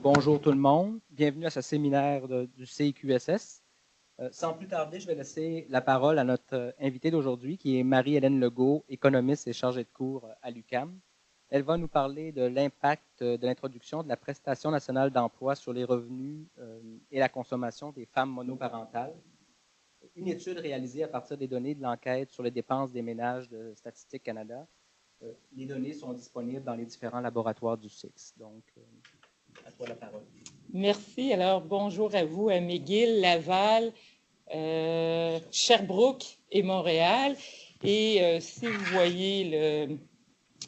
Bonjour tout le monde. Bienvenue à ce séminaire du CIQSS. Sans plus tarder, je vais laisser la parole à notre invitée d'aujourd'hui, qui est Marie-Hélène Legault, économiste et chargée de cours à l'UQAM. Elle va nous parler de l'impact de l'introduction de la prestation nationale d'emploi sur les revenus et la consommation des femmes monoparentales. Une étude réalisée à partir des données de l'enquête sur les dépenses des ménages de Statistique Canada. Les données sont disponibles dans les différents laboratoires du CICS. Donc, à toi la parole. Merci. Alors, bonjour à vous à McGill, Laval, Sherbrooke et Montréal. Et si vous voyez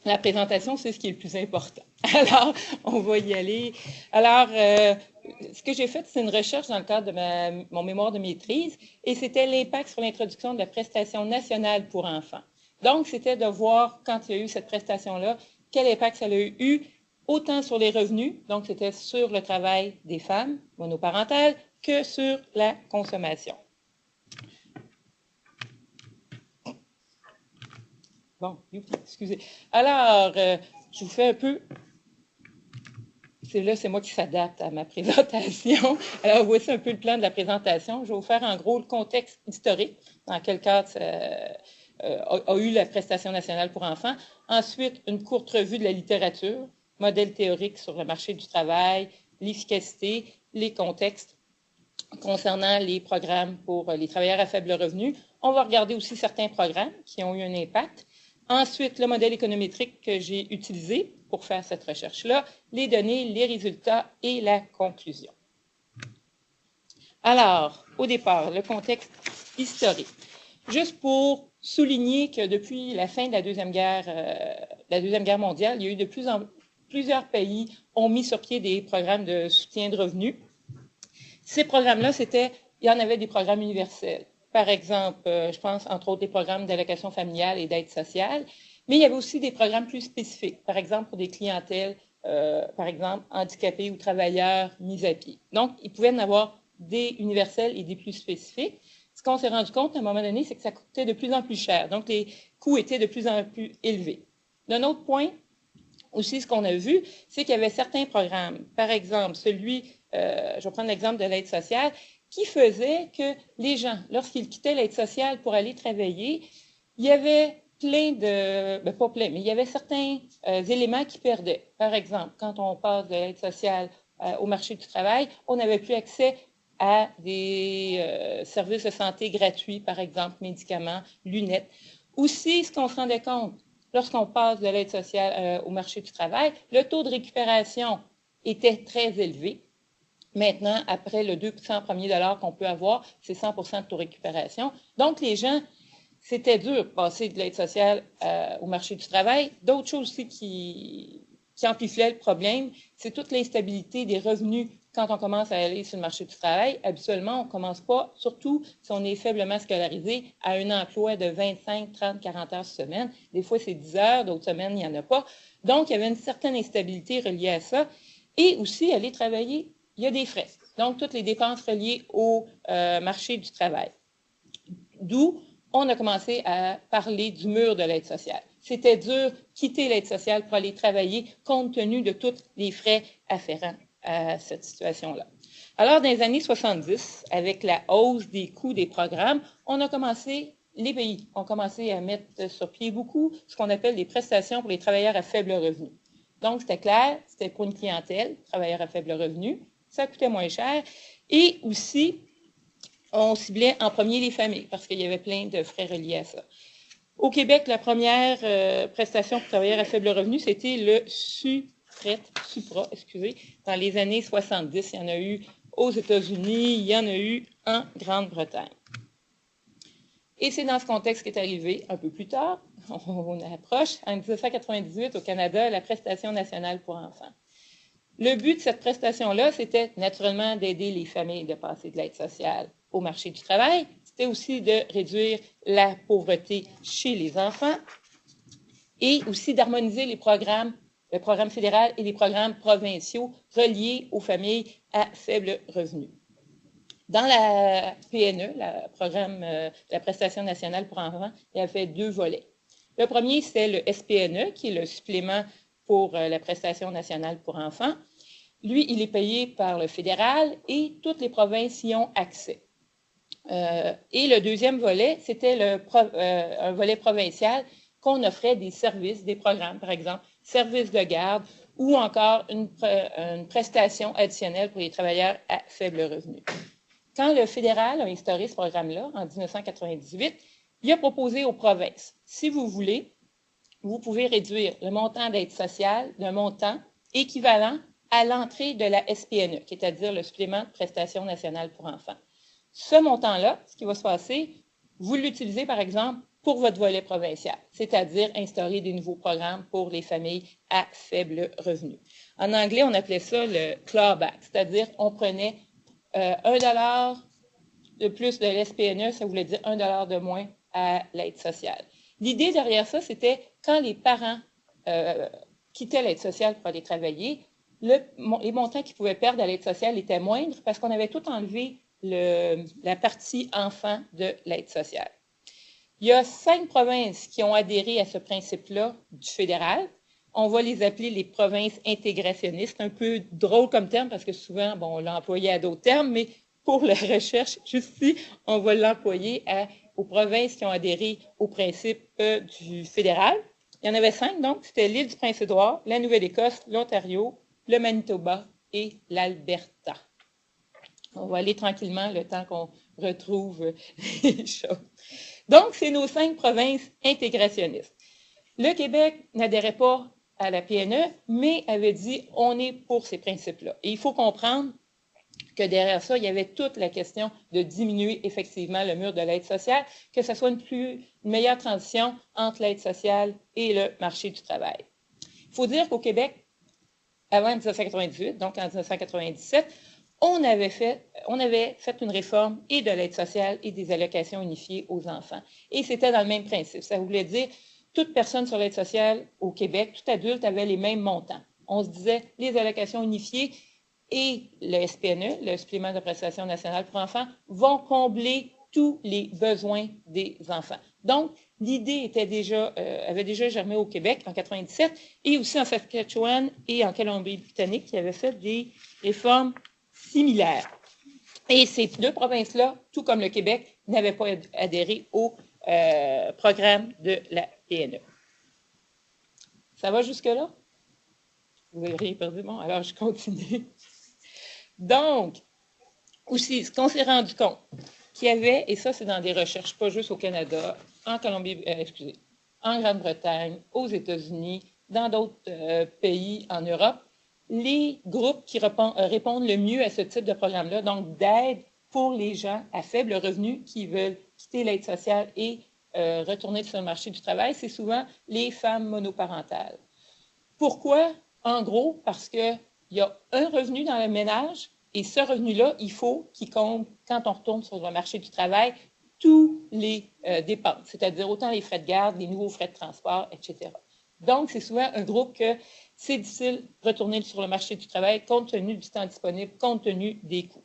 la présentation, c'est ce qui est le plus important. Alors, on va y aller. Alors, ce que j'ai fait, c'est une recherche dans le cadre de mon mémoire de maîtrise, et c'était l'impact sur l'introduction de la prestation nationale pour enfants. Donc, c'était de voir, quand il y a eu cette prestation-là, quel impact ça a eu, autant sur les revenus, donc c'était sur le travail des femmes monoparentales, que sur la consommation. Bon, excusez. Alors, je vous fais un peu... C'est moi qui s'adapte à ma présentation. Alors, voici un peu le plan de la présentation. Je vais vous faire en gros le contexte historique, dans quel cadre a eu la prestation nationale pour enfants. Ensuite, une courte revue de la littérature, modèle théorique sur le marché du travail, l'efficacité, les contextes concernant les programmes pour les travailleurs à faible revenu. On va regarder aussi certains programmes qui ont eu un impact. Ensuite, le modèle économétrique que j'ai utilisé pour faire cette recherche-là, les données, les résultats et la conclusion. Alors, au départ, le contexte historique. Juste pour souligner que depuis la fin de la Deuxième Guerre mondiale, il y a eu plusieurs pays ont mis sur pied des programmes de soutien de revenus. Ces programmes-là, il y en avait des programmes universels. Par exemple, je pense entre autres des programmes d'allocation familiale et d'aide sociale, mais il y avait aussi des programmes plus spécifiques, par exemple pour des clientèles, par exemple handicapés ou travailleurs mis à pied. Donc, il pouvait y en avoir des universels et des plus spécifiques. Ce qu'on s'est rendu compte à un moment donné, c'est que ça coûtait de plus en plus cher. Donc, les coûts étaient de plus en plus élevés. D'un autre point, aussi, ce qu'on a vu, c'est qu'il y avait certains programmes, par exemple, je vais prendre l'exemple de l'aide sociale, qui faisait que les gens, lorsqu'ils quittaient l'aide sociale pour aller travailler, il y avait pas plein, mais il y avait certains éléments qui perdaient. Par exemple, quand on passe de l'aide sociale au marché du travail, on n'avait plus accès à des services de santé gratuits, par exemple, médicaments, lunettes. Aussi, ce qu'on se rendait compte, lorsqu'on passe de l'aide sociale au marché du travail, le taux de récupération était très élevé. Maintenant, après le 2% premier dollar qu'on peut avoir, c'est 100% de taux de récupération. Donc, les gens, c'était dur de passer de l'aide sociale au marché du travail. D'autres choses aussi qui amplifiaient le problème, c'est toute l'instabilité des revenus quand on commence à aller sur le marché du travail. Habituellement, on ne commence pas, surtout si on est faiblement scolarisé, à un emploi de 25, 30, 40 heures semaine. Des fois, c'est 10 heures, d'autres semaines, il n'y en a pas. Donc, il y avait une certaine instabilité reliée à ça. Et aussi, aller travailler, il y a des frais. Donc, toutes les dépenses reliées au marché du travail. D'où on a commencé à parler du mur de l'aide sociale. C'était dur quitter l'aide sociale pour aller travailler compte tenu de tous les frais afférents à cette situation-là. Alors, dans les années 70, avec la hausse des coûts des programmes, les pays ont commencé à mettre sur pied beaucoup ce qu'on appelle des prestations pour les travailleurs à faible revenu. Donc, c'était clair, c'était pour une clientèle, travailleurs à faible revenu, ça coûtait moins cher. Et aussi, on ciblait en premier les familles parce qu'il y avait plein de frais reliés à ça. Au Québec, la première prestation pour travailleurs à faible revenu, c'était le SUPRA, dans les années 70. Il y en a eu aux États-Unis, il y en a eu en Grande-Bretagne. Et c'est dans ce contexte qu'est arrivé un peu plus tard, on approche, en 1998 au Canada, la prestation nationale pour enfants. Le but de cette prestation-là, c'était naturellement d'aider les familles de passer de l'aide sociale au marché du travail. C'était aussi de réduire la pauvreté chez les enfants et aussi d'harmoniser le programme fédéral et les programmes provinciaux reliés aux familles à faible revenu. Dans la PNE, la prestation nationale pour enfants, il y avait 2 volets. Le premier, c'est le SPNE, qui est le supplément pour la prestation nationale pour enfants. Lui, il est payé par le fédéral et toutes les provinces y ont accès. Et le deuxième volet, c'était un volet provincial qu'on offrait des services, des programmes, par exemple, services de garde ou encore une prestation additionnelle pour les travailleurs à faible revenu. Quand le fédéral a instauré ce programme-là, en 1998, il a proposé aux provinces, si vous voulez, vous pouvez réduire le montant d'aide sociale d'un montant équivalent à l'entrée de la SPNE, c'est-à-dire le supplément de prestation nationale pour enfants. Ce montant-là, ce qui va se passer, vous l'utilisez, par exemple, pour votre volet provincial, c'est-à-dire instaurer des nouveaux programmes pour les familles à faible revenu. En anglais, on appelait ça le clawback, c'est-à-dire on prenait $1 de plus de l'SPNE, ça voulait dire $1 de moins à l'aide sociale. L'idée derrière ça, c'était quand les parents quittaient l'aide sociale pour aller travailler, les montants qu'ils pouvaient perdre à l'aide sociale étaient moindres parce qu'on avait tout enlevé la partie enfant de l'aide sociale. Il y a 5 provinces qui ont adhéré à ce principe-là du fédéral. On va les appeler les provinces intégrationnistes, un peu drôle comme terme parce que souvent, bon, on l'a employé à d'autres termes, mais pour la recherche, juste ici, on va l'employer aux provinces qui ont adhéré au principe du fédéral. Il y en avait 5, donc, c'était l'île du Prince-Édouard, la Nouvelle-Écosse, l'Ontario, le Manitoba et l'Alberta. On va aller tranquillement le temps qu'on retrouve les choses. Donc, c'est nos 5 provinces intégrationnistes. Le Québec n'adhérait pas à la PNE, mais avait dit on est pour ces principes-là. Et il faut comprendre que derrière ça, il y avait toute la question de diminuer effectivement le mur de l'aide sociale, que ce soit une meilleure transition entre l'aide sociale et le marché du travail. Il faut dire qu'au Québec, avant 1998, donc en 1997, on avait fait une réforme et de l'aide sociale et des allocations unifiées aux enfants. Et c'était dans le même principe. Ça voulait dire toute personne sur l'aide sociale au Québec, tout adulte avait les mêmes montants. On se disait les allocations unifiées et le SPNE, le supplément de prestation nationale pour enfants, vont combler tous les besoins des enfants. Donc, l'idée avait déjà germé au Québec en 1997 et aussi en Saskatchewan et en Colombie-Britannique qui avaient fait des réformes similaires. Et ces 2 provinces-là, tout comme le Québec, n'avaient pas adhéré au programme de la PNE. Ça va jusque-là? Vous n'avez rien perdu? Bon, alors je continue. Donc, aussi, ce qu'on s'est rendu compte, qu'il y avait, et ça c'est dans des recherches, pas juste au Canada, en en Grande-Bretagne, aux États-Unis, dans d'autres pays en Europe, les groupes qui répondent le mieux à ce type de programme-là, donc d'aide pour les gens à faible revenu qui veulent quitter l'aide sociale et retourner sur le marché du travail, c'est souvent les femmes monoparentales. Pourquoi? En gros, parce qu'il y a un revenu dans le ménage et ce revenu-là, il faut qu'il compte, quand on retourne sur le marché du travail, tous les dépenses, c'est-à-dire autant les frais de garde, les nouveaux frais de transport, etc. Donc, c'est souvent un groupe que c'est difficile de retourner sur le marché du travail compte tenu du temps disponible, compte tenu des coûts.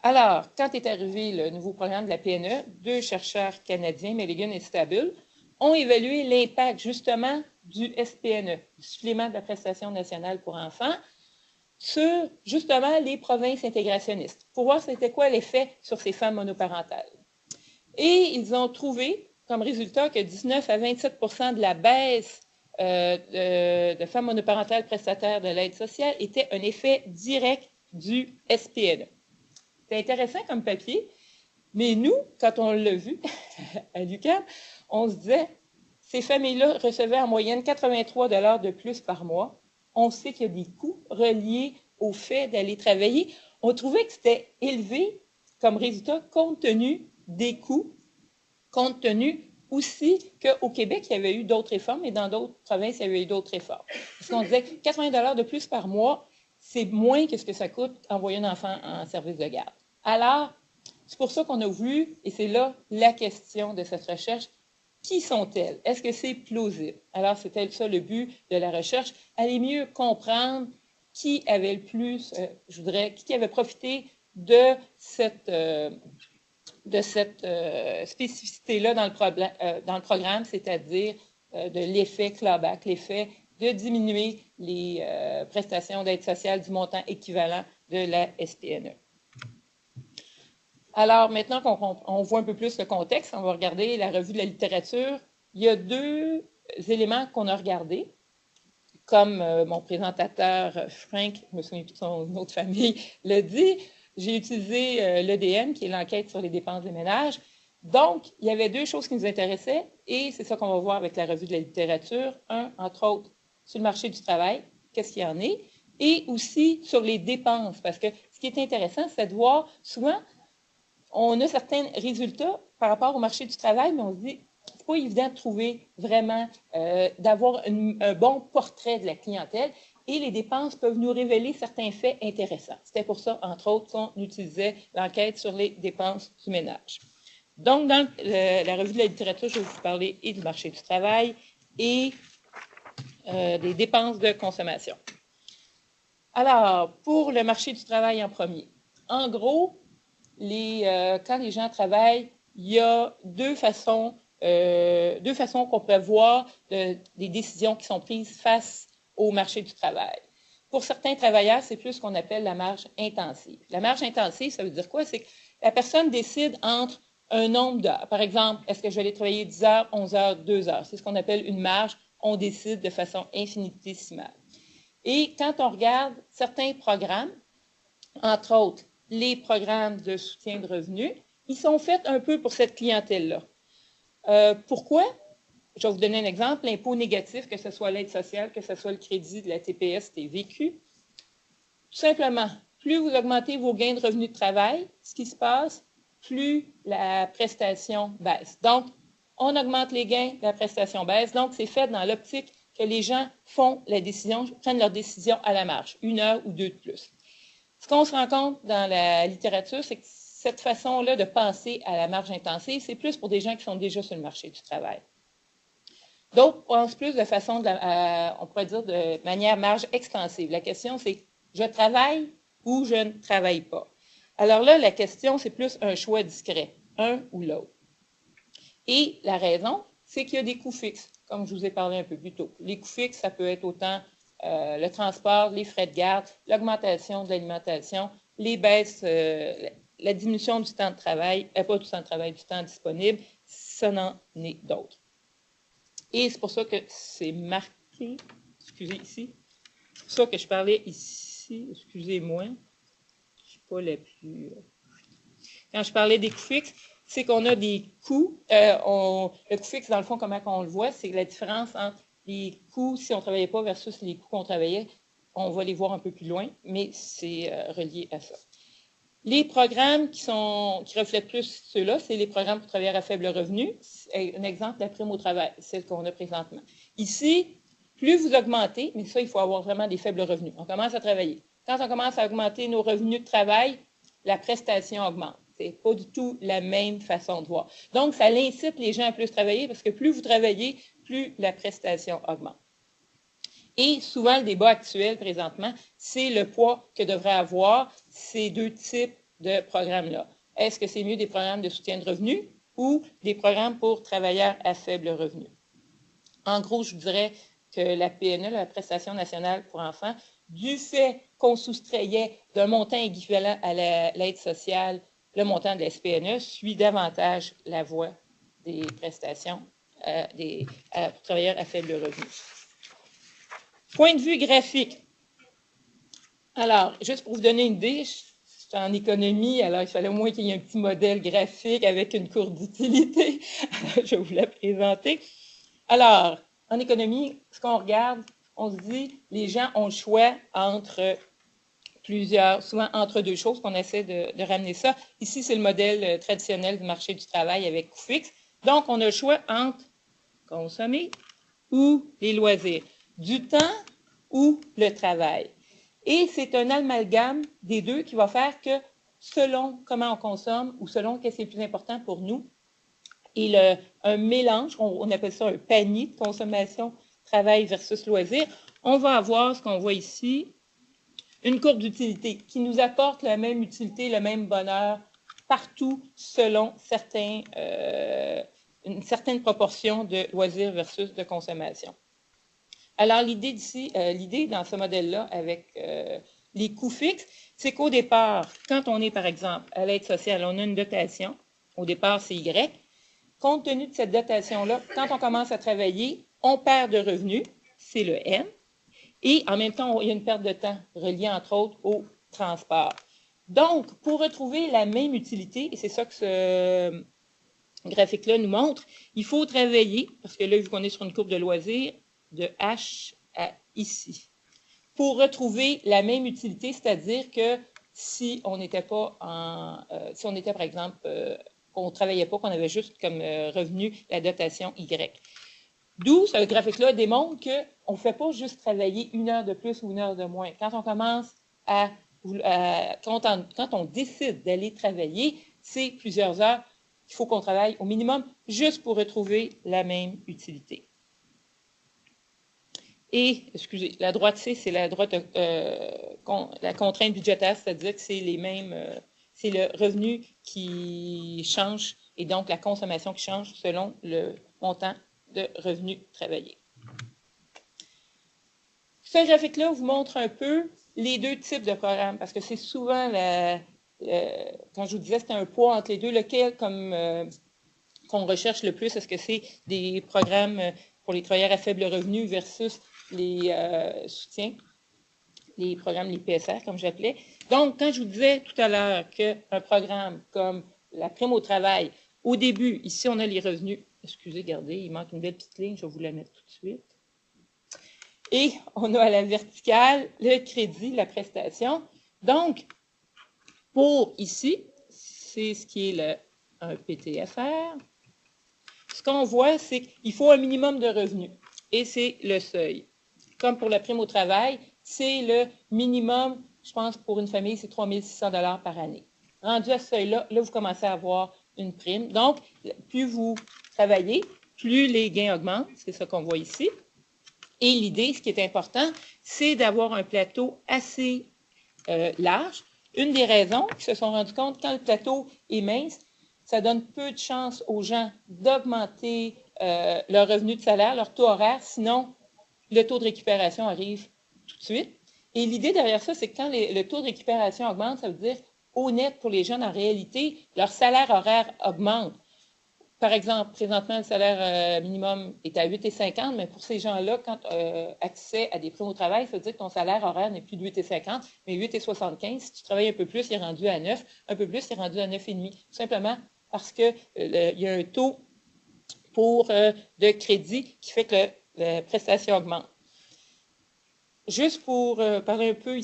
Alors, quand est arrivé le nouveau programme de la PNE, 2 chercheurs canadiens, Milligan et Stable, ont évalué l'impact justement du SPNE, du supplément de la prestation nationale pour enfants, sur justement les provinces intégrationnistes, pour voir c'était quoi l'effet sur ces femmes monoparentales. Et ils ont trouvé comme résultat que 19 à 27 de la baisse de femmes monoparentales prestataires de l'aide sociale était un effet direct du SPNE. C'est intéressant comme papier, mais nous, quand on l'a vu à l'UQAM, on se disait, ces familles-là recevaient en moyenne 83 $ de plus par mois. On sait qu'il y a des coûts reliés au fait d'aller travailler. On trouvait que c'était élevé comme résultat compte tenu des coûts, compte tenu aussi qu'au Québec, il y avait eu d'autres réformes et dans d'autres provinces, il y avait eu d'autres réformes. Parce qu'on disait 80 $ de plus par mois, c'est moins que ce que ça coûte envoyer un enfant en service de garde. Alors, c'est pour ça qu'on a voulu, et c'est là la question de cette recherche, qui sont-elles? Est-ce que c'est plausible? Alors, c'était ça le but de la recherche, aller mieux comprendre qui avait le plus, qui avait profité de cette spécificité-là dans le programme, c'est-à-dire de l'effet clawback, l'effet de diminuer les prestations d'aide sociale du montant équivalent de la SPNE. Alors, maintenant qu'on voit un peu plus le contexte, on va regarder la revue de la littérature. Il y a deux éléments qu'on a regardés. Comme mon présentateur Frank, je me souviens plus de son nom de famille, le dit, j'ai utilisé l'EDM, qui est l'enquête sur les dépenses des ménages. Donc, il y avait deux choses qui nous intéressaient, et c'est ça qu'on va voir avec la revue de la littérature. Un, entre autres, sur le marché du travail, qu'est-ce qu'il y en est, et aussi sur les dépenses, parce que ce qui est intéressant, c'est de voir, souvent, on a certains résultats par rapport au marché du travail, mais on se dit, c'est pas évident de trouver vraiment, d'avoir un bon portrait de la clientèle, et les dépenses peuvent nous révéler certains faits intéressants. C'était pour ça, entre autres, qu'on utilisait l'enquête sur les dépenses du ménage. Donc, dans la revue de la littérature, je vais vous parler et du marché du travail et des dépenses de consommation. Alors, pour le marché du travail en premier, en gros, quand les gens travaillent, il y a deux façons qu'on pourrait voir des décisions qui sont prises face au marché du travail. Pour certains travailleurs, c'est plus ce qu'on appelle la marge intensive. La marge intensive, ça veut dire quoi? C'est que la personne décide entre un nombre d'heures. Par exemple, est-ce que je vais aller travailler 10 heures, 11 heures, 2 heures? C'est ce qu'on appelle une marge. On décide de façon infinitésimale. Et quand on regarde certains programmes, entre autres, les programmes de soutien de revenus, ils sont faits un peu pour cette clientèle-là. Pourquoi? Je vais vous donner un exemple. L'impôt négatif, que ce soit l'aide sociale, que ce soit le crédit de la TPS, TVQ. Tout simplement, plus vous augmentez vos gains de revenus de travail, ce qui se passe, plus la prestation baisse. Donc, on augmente les gains, la prestation baisse. Donc, c'est fait dans l'optique que les gens font la décision, prennent leur décision à la marge, 1 heure ou 2 de plus. Ce qu'on se rend compte dans la littérature, c'est que cette façon-là de penser à la marge intensive, c'est plus pour des gens qui sont déjà sur le marché du travail. D'autres pensent plus de façon, on pourrait dire, de manière marge extensive. La question, c'est, je travaille ou je ne travaille pas. Alors là, la question, c'est plus un choix discret, un ou l'autre. Et la raison, c'est qu'il y a des coûts fixes, comme je vous ai parlé un peu plus tôt. Les coûts fixes, ça peut être autant le transport, les frais de garde, l'augmentation de l'alimentation, les baisses, la diminution du temps de travail, pas du temps de travail, du temps disponible, ça n'en est d'autres. Et c'est pour ça que c'est marqué, excusez ici, c'est pour ça que je parlais ici, excusez-moi, je ne suis pas la plus... Quand je parlais des coûts fixes, c'est qu'on a des coûts, le coût fixe, dans le fond, comment on le voit, c'est la différence entre les coûts, si on ne travaillait pas, versus les coûts qu'on travaillait. On va les voir un peu plus loin, mais c'est relié à ça. Les programmes qui reflètent plus ceux-là, c'est les programmes pour travailleurs à faible revenu. Un exemple, la prime au travail, celle qu'on a présentement. Ici, plus vous augmentez, mais ça, il faut avoir vraiment des faibles revenus. On commence à travailler. Quand on commence à augmenter nos revenus de travail, la prestation augmente. Ce n'est pas du tout la même façon de voir. Donc, ça incite les gens à plus travailler parce que plus vous travaillez, plus la prestation augmente. Et souvent, le débat actuel, présentement, c'est le poids que devraient avoir ces deux types de programmes-là. Est-ce que c'est mieux des programmes de soutien de revenus ou des programmes pour travailleurs à faible revenu? En gros, je vous dirais que la PNE, la Prestation nationale pour enfants, du fait qu'on soustrayait d'un montant équivalent à l'aide sociale, le montant de la SPNE suit davantage la voie des prestations pour travailleurs à faible revenu. Point de vue graphique. Alors, juste pour vous donner une idée, je suis en économie, alors il fallait au moins qu'il y ait un petit modèle graphique avec une courbe d'utilité. Je vais vous la présenter. Alors, en économie, ce qu'on regarde, on se dit, les gens ont le choix entre souvent entre deux choses, qu'on essaie de ramener ça. Ici, c'est le modèle traditionnel du marché du travail avec coût fixe. Donc, on a le choix entre consommer ou les loisirs, du temps ou le travail. Et c'est un amalgame des deux qui va faire que selon comment on consomme ou selon qu'est-ce qui est le plus important pour nous, et un mélange, on appelle ça un panier de consommation, travail versus loisir, on va avoir ce qu'on voit ici, une courbe d'utilité qui nous apporte la même utilité, le même bonheur partout selon une certaine proportion de loisirs versus de consommation. Alors, l'idée ici, l'idée dans ce modèle-là avec les coûts fixes, c'est qu'au départ, quand on est, par exemple, à l'aide sociale, on a une dotation. Au départ, c'est Y. Compte tenu de cette dotation-là, quand on commence à travailler, on perd de revenus, c'est le N. Et en même temps, il y a une perte de temps reliée, entre autres, au transport. Donc, pour retrouver la même utilité, et c'est ça que ce graphique-là nous montre, il faut travailler, parce que là, vu qu'on est sur une courbe de loisirs, de H à ici, pour retrouver la même utilité, c'est-à-dire que si on n'était pas si on était, par exemple, qu'on ne travaillait pas, qu'on avait juste comme revenu la dotation Y. D'où ce graphique-là démontre qu'on ne fait pas juste travailler 1 heure de plus ou 1 heure de moins. Quand on commence quand on décide d'aller travailler, c'est plusieurs heures qu'il faut qu'on travaille au minimum juste pour retrouver la même utilité. Et, excusez, la droite C, c'est la droite la contrainte budgétaire, c'est-à-dire que c'est les mêmes, c'est le revenu qui change et donc la consommation qui change selon le montant de revenus travaillés. Ce graphique-là vous montre un peu les deux types de programmes, parce que c'est souvent, quand je vous disais, c'était un poids entre les deux, lequel qu'on recherche le plus, est-ce que c'est des programmes pour les travailleurs à faible revenu versus les soutiens, les programmes, les PSR, comme j'appelais. Donc, quand je vous disais tout à l'heure qu'un programme comme la prime au travail, au début, ici, on a les revenus. Excusez, regardez, il manque une belle petite ligne, je vais vous la mettre tout de suite. Et on a à la verticale le crédit, la prestation. Donc, pour ici, c'est ce qui est un PTFR. Ce qu'on voit, c'est qu'il faut un minimum de revenus. Et c'est le seuil. Comme pour la prime au travail, c'est le minimum, je pense, pour une famille, c'est 3 600 $ par année. Rendu à ce seuil-là, là, vous commencez à avoir une prime. Donc, plus vous travaillez, plus les gains augmentent. C'est ça qu'on voit ici. Et l'idée, ce qui est important, c'est d'avoir un plateau assez large. Une des raisons qu'ils se sont rendus compte, quand le plateau est mince, ça donne peu de chance aux gens d'augmenter leur revenu de salaire, leur taux horaire, sinon le taux de récupération arrive tout de suite. Et l'idée derrière ça, c'est que quand le taux de récupération augmente, ça veut dire au net pour les jeunes, en réalité, leur salaire horaire augmente. Par exemple, présentement, le salaire minimum est à 8,50, mais pour ces gens-là, quand accès à des primes au travail, ça veut dire que ton salaire horaire n'est plus de 8,50, mais 8,75. Si tu travailles un peu plus, il est rendu à 9. Un peu plus, il est rendu à 9,5. Tout simplement parce qu'il y a un taux de crédit qui fait que la prestation augmente. Juste pour parler un peu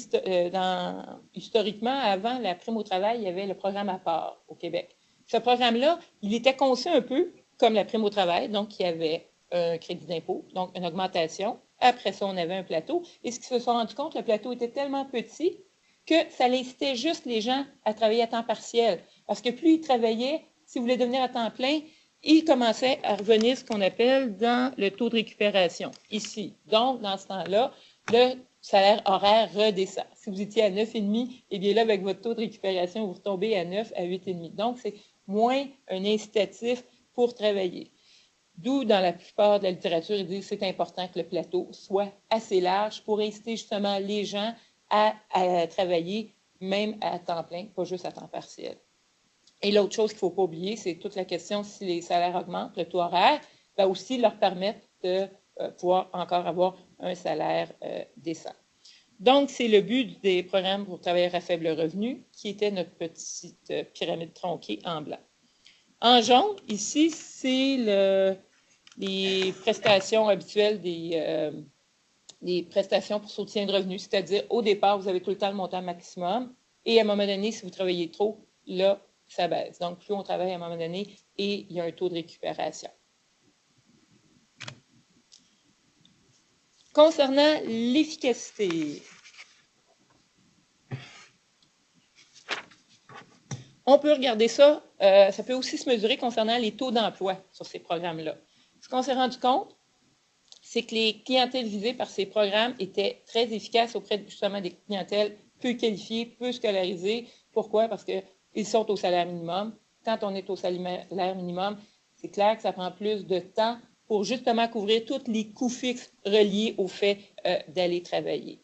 historiquement, avant la prime au travail, il y avait le programme à part au Québec. Ce programme-là, il était conçu un peu comme la prime au travail, donc il y avait un crédit d'impôt, donc une augmentation. Après ça, on avait un plateau. Et ce qu'ils se sont rendus compte, le plateau était tellement petit que ça incitait juste les gens à travailler à temps partiel. Parce que plus ils travaillaient, s'ils voulaient devenir à temps plein, ils commençaient à revenir ce qu'on appelle dans le taux de récupération, ici. Donc, dans ce temps-là, le salaire horaire redescend. Si vous étiez à 9,5, eh bien là, avec votre taux de récupération, vous retombez à 9, à 8,5. Donc, c'est moins un incitatif pour travailler. D'où, dans la plupart de la littérature, ils disent que c'est important que le plateau soit assez large pour inciter justement les gens à travailler même à temps plein, pas juste à temps partiel. Et l'autre chose qu'il ne faut pas oublier, c'est toute la question si les salaires augmentent, le taux horaire va aussi leur permettre de pouvoir encore avoir un salaire décent. Donc, c'est le but des programmes pour travailleurs à faible revenu, qui était notre petite pyramide tronquée en blanc. En jaune, ici, c'est les prestations habituelles des prestations pour soutien de revenus, c'est-à-dire au départ, vous avez tout le temps le montant maximum, et à un moment donné, si vous travaillez trop, là, ça baisse. Donc, plus on travaille à un moment donné, et il y a un taux de récupération. Concernant l'efficacité, on peut regarder ça, ça peut aussi se mesurer concernant les taux d'emploi sur ces programmes-là. Ce qu'on s'est rendu compte, c'est que les clientèles visées par ces programmes étaient très efficaces auprès justement des clientèles peu qualifiées, peu scolarisées. Pourquoi? Parce qu'ils sont au salaire minimum. Quand on est au salaire minimum, c'est clair que ça prend plus de temps pour justement couvrir tous les coûts fixes reliés au fait d'aller travailler.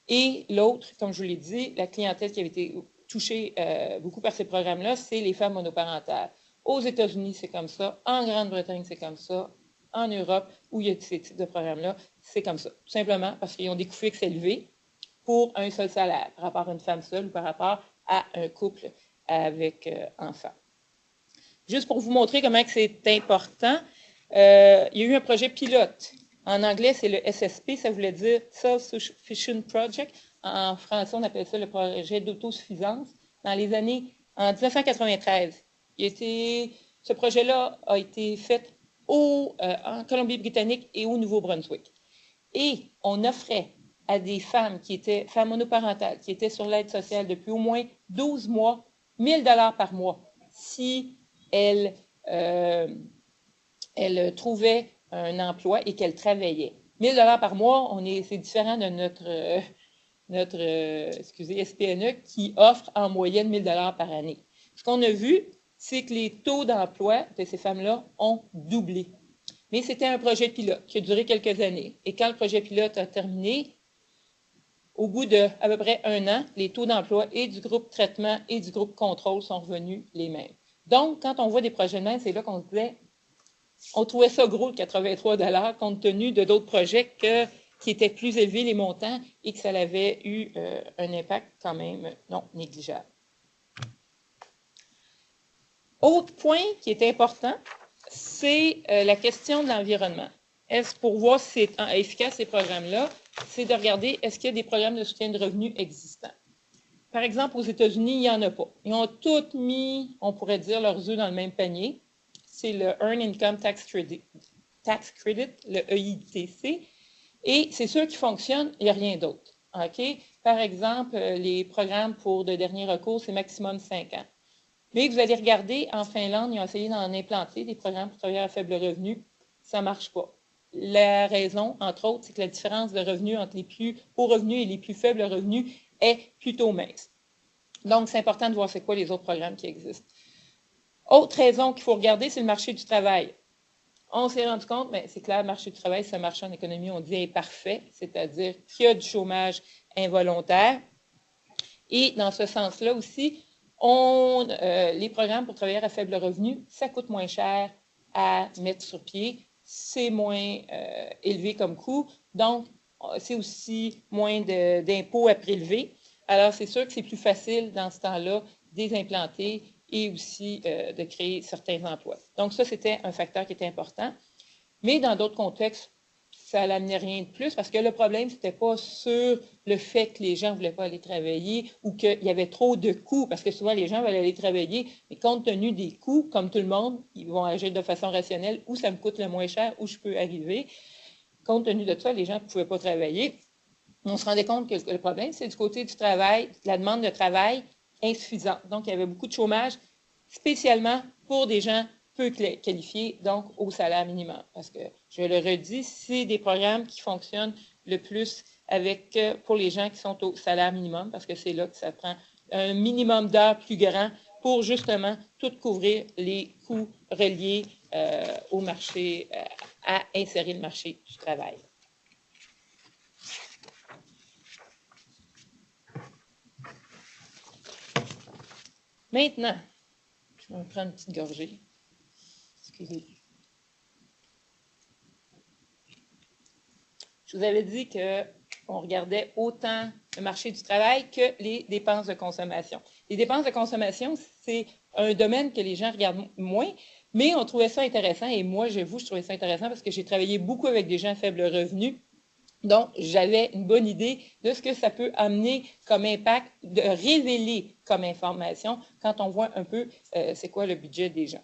Et l'autre, comme je vous l'ai dit, la clientèle qui avait été touchée beaucoup par ces programmes-là, c'est les femmes monoparentales. Aux États-Unis, c'est comme ça. En Grande-Bretagne, c'est comme ça. En Europe, où il y a ces types de programmes-là, c'est comme ça. Tout simplement parce qu'ils ont des coûts fixes élevés pour un seul salaire, par rapport à une femme seule ou par rapport à un couple avec enfants. Juste pour vous montrer comment c'est important, il y a eu un projet pilote. En anglais, c'est le SSP, ça voulait dire Self-Sufficient Project. En français, on appelle ça le projet d'autosuffisance. En 1993, ce projet-là a été fait en Colombie-Britannique et au Nouveau-Brunswick. Et on offrait à des femmes qui étaient femmes monoparentales, qui étaient sur l'aide sociale depuis au moins 12 mois, 1 000 $ par mois, si elles trouvaient un emploi et qu'elles travaillaient. 1 000 $ par mois, c'est différent de notre SPNE qui offre en moyenne 1 000 $ par année. Ce qu'on a vu, c'est que les taux d'emploi de ces femmes-là ont doublé. Mais c'était un projet pilote qui a duré quelques années. Et quand le projet pilote a terminé, au bout de à peu près 1 an, les taux d'emploi et du groupe traitement et du groupe contrôle sont revenus les mêmes. Donc, quand on voit des projets de même, c'est là qu'on se disait, on trouvait ça gros, le 83 $ compte tenu de d'autres projets qui étaient plus élevés les montants et que ça avait eu un impact quand même non négligeable. Autre point qui est important, c'est la question de l'environnement. Est-ce pour voir si c'est efficace ces programmes-là, c'est de regarder est-ce qu'il y a des programmes de soutien de revenus existants. Par exemple, aux États-Unis, il n'y en a pas. Ils ont tous mis, on pourrait dire, leurs œufs dans le même panier. C'est le Earned Income Tax Credit, le EITC. Et c'est sûr qu'il fonctionne, il n'y a rien d'autre. Okay? Par exemple, les programmes pour de dernier recours, c'est maximum 5 ans. Mais vous allez regarder, en Finlande, ils ont essayé d'en implanter des programmes pour travailleurs à faible revenu. Ça ne marche pas. La raison, entre autres, c'est que la différence de revenus entre les plus hauts revenus et les plus faibles revenus est plutôt mince. Donc, c'est important de voir c'est quoi les autres programmes qui existent. Autre raison qu'il faut regarder, c'est le marché du travail. On s'est rendu compte, mais c'est clair, le marché du travail, c'est un marché en économie, on dit imparfait, c'est-à-dire qu'il y a du chômage involontaire. Et dans ce sens-là aussi, les programmes pour travailleurs à faible revenu, ça coûte moins cher à mettre sur pied, c'est moins élevé comme coût, donc c'est aussi moins d'impôts à prélever. Alors, c'est sûr que c'est plus facile dans ce temps-là de les implanter et aussi de créer certains emplois. Donc, ça, c'était un facteur qui était important. Mais dans d'autres contextes, ça n'amenait rien de plus parce que le problème, ce n'était pas sur le fait que les gens ne voulaient pas aller travailler ou qu'il y avait trop de coûts, parce que souvent, les gens veulent aller travailler, mais compte tenu des coûts, comme tout le monde, ils vont agir de façon rationnelle, où ça me coûte le moins cher, où je peux arriver. Compte tenu de ça, les gens ne pouvaient pas travailler. On se rendait compte que le problème, c'est du côté du travail, la demande de travail insuffisante. Donc, il y avait beaucoup de chômage, spécialement pour des gens peu qualifiés, donc au salaire minimum. Parce que, je le redis, c'est des programmes qui fonctionnent le plus pour les gens qui sont au salaire minimum, parce que c'est là que ça prend un minimum d'heures plus grand pour justement tout couvrir les coûts reliés au marché, à insérer le marché du travail. Maintenant, je vais me prendre une petite gorgée. Excusez. Je vous avais dit qu'on regardait autant le marché du travail que les dépenses de consommation. Les dépenses de consommation, c'est un domaine que les gens regardent moins, mais on trouvait ça intéressant, et moi, je trouvais ça intéressant parce que j'ai travaillé beaucoup avec des gens à faible revenu. Donc, j'avais une bonne idée de ce que ça peut amener comme impact, de révéler comme information quand on voit un peu c'est quoi le budget des gens.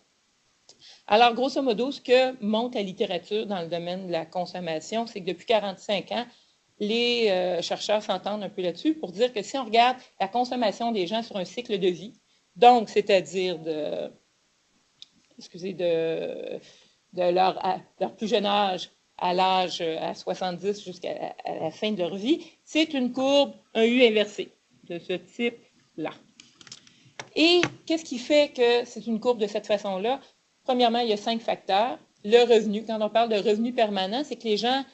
Alors, grosso modo, ce que montre la littérature dans le domaine de la consommation, c'est que depuis 45 ans, les chercheurs s'entendent un peu là-dessus pour dire que si on regarde la consommation des gens sur un cycle de vie, donc c'est-à-dire de leur plus jeune âge à l'âge à 70 jusqu'à la fin de leur vie, c'est une courbe, un U inversé de ce type-là. Et qu'est-ce qui fait que c'est une courbe de cette façon-là? Premièrement, il y a 5 facteurs. le revenu. Quand on parle de revenu permanent, c'est que les gens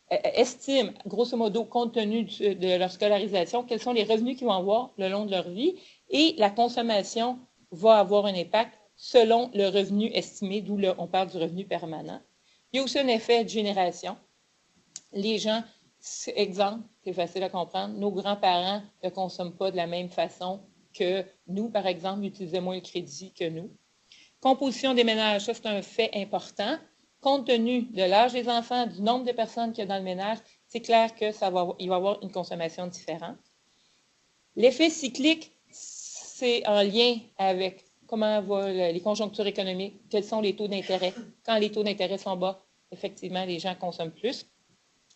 estiment, grosso modo, compte tenu de leur scolarisation, quels sont les revenus qu'ils vont avoir le long de leur vie, et la consommation va avoir un impact selon le revenu estimé, d'où on parle du revenu permanent. Il y a aussi un effet de génération. Les gens, exemple, c'est facile à comprendre, nos grands-parents ne consomment pas de la même façon que nous, par exemple, utilisaient moins le crédit que nous. Composition des ménages, ça c'est un fait important. Compte tenu de l'âge des enfants, du nombre de personnes qu'il y a dans le ménage, c'est clair qu'il va y avoir une consommation différente. L'effet cyclique, c'est en lien avec comment vont les conjonctures économiques, quels sont les taux d'intérêt. Quand les taux d'intérêt sont bas, effectivement, les gens consomment plus.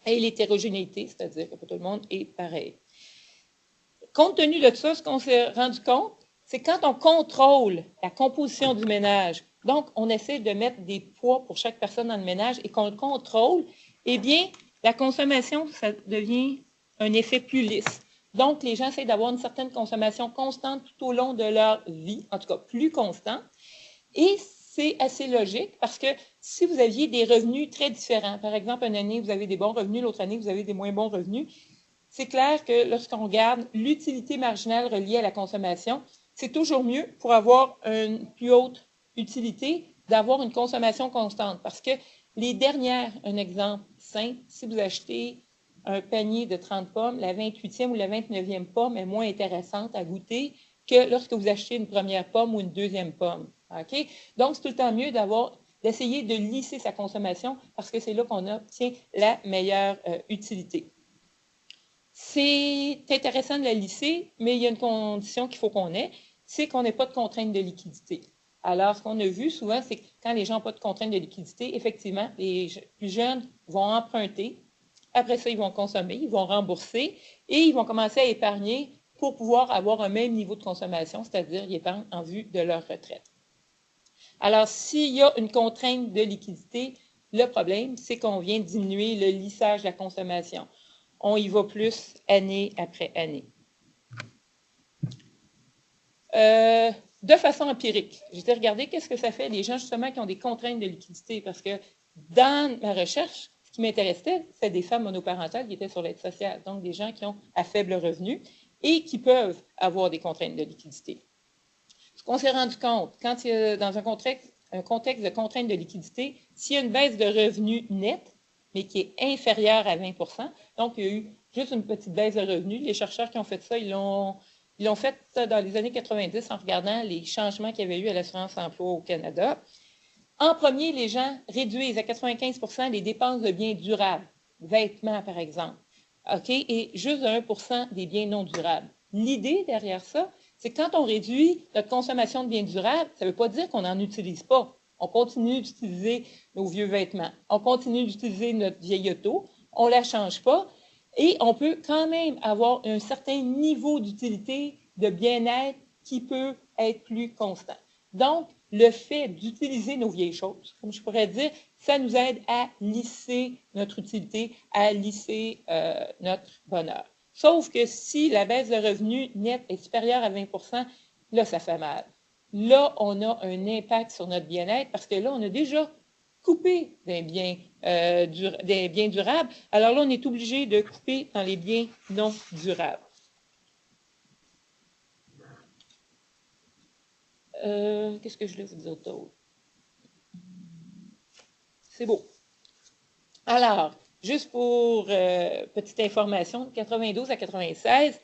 Et l'hétérogénéité, c'est-à-dire que pas tout le monde est pareil. Compte tenu de tout ça, ce qu'on s'est rendu compte, c'est quand on contrôle la composition du ménage, donc on essaie de mettre des poids pour chaque personne dans le ménage et qu'on le contrôle, eh bien, la consommation, ça devient un effet plus lisse. Donc, les gens essaient d'avoir une certaine consommation constante tout au long de leur vie, en tout cas plus constante. Et c'est assez logique parce que si vous aviez des revenus très différents, par exemple, une année, vous avez des bons revenus, l'autre année, vous avez des moins bons revenus, c'est clair que lorsqu'on regarde l'utilité marginale reliée à la consommation, c'est toujours mieux pour avoir une plus haute utilité d'avoir une consommation constante. Parce que les dernières, un exemple simple, si vous achetez un panier de 30 pommes, la 28e ou la 29e pomme est moins intéressante à goûter que lorsque vous achetez une première pomme ou une deuxième pomme. Okay? Donc, c'est tout le temps mieux d'essayer de lisser sa consommation parce que c'est là qu'on obtient la meilleure utilité. C'est intéressant de la lisser, mais il y a une condition qu'il faut qu'on ait, c'est qu'on n'ait pas de contrainte de liquidité. Alors, ce qu'on a vu souvent, c'est que quand les gens n'ont pas de contrainte de liquidité, effectivement, les plus jeunes vont emprunter. Après ça, ils vont consommer, ils vont rembourser et ils vont commencer à épargner pour pouvoir avoir un même niveau de consommation, c'est-à-dire ils épargnent en vue de leur retraite. Alors, s'il y a une contrainte de liquidité, le problème, c'est qu'on vient diminuer le lissage de la consommation. On y va plus année après année. De façon empirique, j'ai été regarder qu'est-ce que ça fait les gens justement qui ont des contraintes de liquidité, parce que dans ma recherche, ce qui m'intéressait, c'est des femmes monoparentales qui étaient sur l'aide sociale, donc des gens qui ont à faible revenu et qui peuvent avoir des contraintes de liquidité. Ce qu'on s'est rendu compte, quand il y a dans un contexte de contrainte de liquidité, s'il y a une baisse de revenus net, mais qui est inférieure à 20 %, donc il y a eu juste une petite baisse de revenus. Les chercheurs qui ont fait ça, ils l'ont fait dans les années 90 en regardant les changements qu'il y avait eu à l'assurance-emploi au Canada. En premier, les gens réduisent à 95 % les dépenses de biens durables, vêtements par exemple, et juste de 1 % des biens non durables. L'idée derrière ça, c'est que quand on réduit notre consommation de biens durables, ça ne veut pas dire qu'on n'en utilise pas. On continue d'utiliser nos vieux vêtements, on continue d'utiliser notre vieille auto, on ne la change pas, et on peut quand même avoir un certain niveau d'utilité, de bien-être qui peut être plus constant. Donc, le fait d'utiliser nos vieilles choses, comme je pourrais dire, ça nous aide à lisser notre utilité, à lisser notre bonheur. Sauf que si la baisse de revenus net est supérieure à 20 %, là, ça fait mal. Là, on a un impact sur notre bien-être parce que là, on a déjà coupé des biens durables. Alors là, on est obligé de couper dans les biens non durables. Qu'est-ce que je voulais vous dire d'autre? C'est beau. Alors, juste pour petite information, de 92 à 96,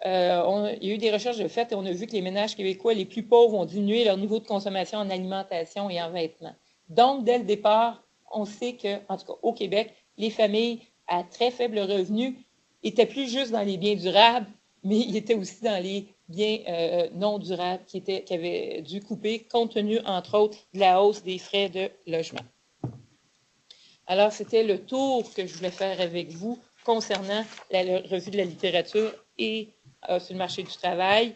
il y a eu des recherches de fait et on a vu que les ménages québécois les plus pauvres ont diminué leur niveau de consommation en alimentation et en vêtements. Donc, dès le départ, on sait que, en tout cas au Québec, les familles à très faible revenu étaient plus juste dans les biens durables, mais ils étaient aussi dans les biens non durables qui avaient dû couper compte tenu, entre autres, de la hausse des frais de logement. Alors, c'était le tour que je voulais faire avec vous concernant la revue de la littérature et sur le marché du travail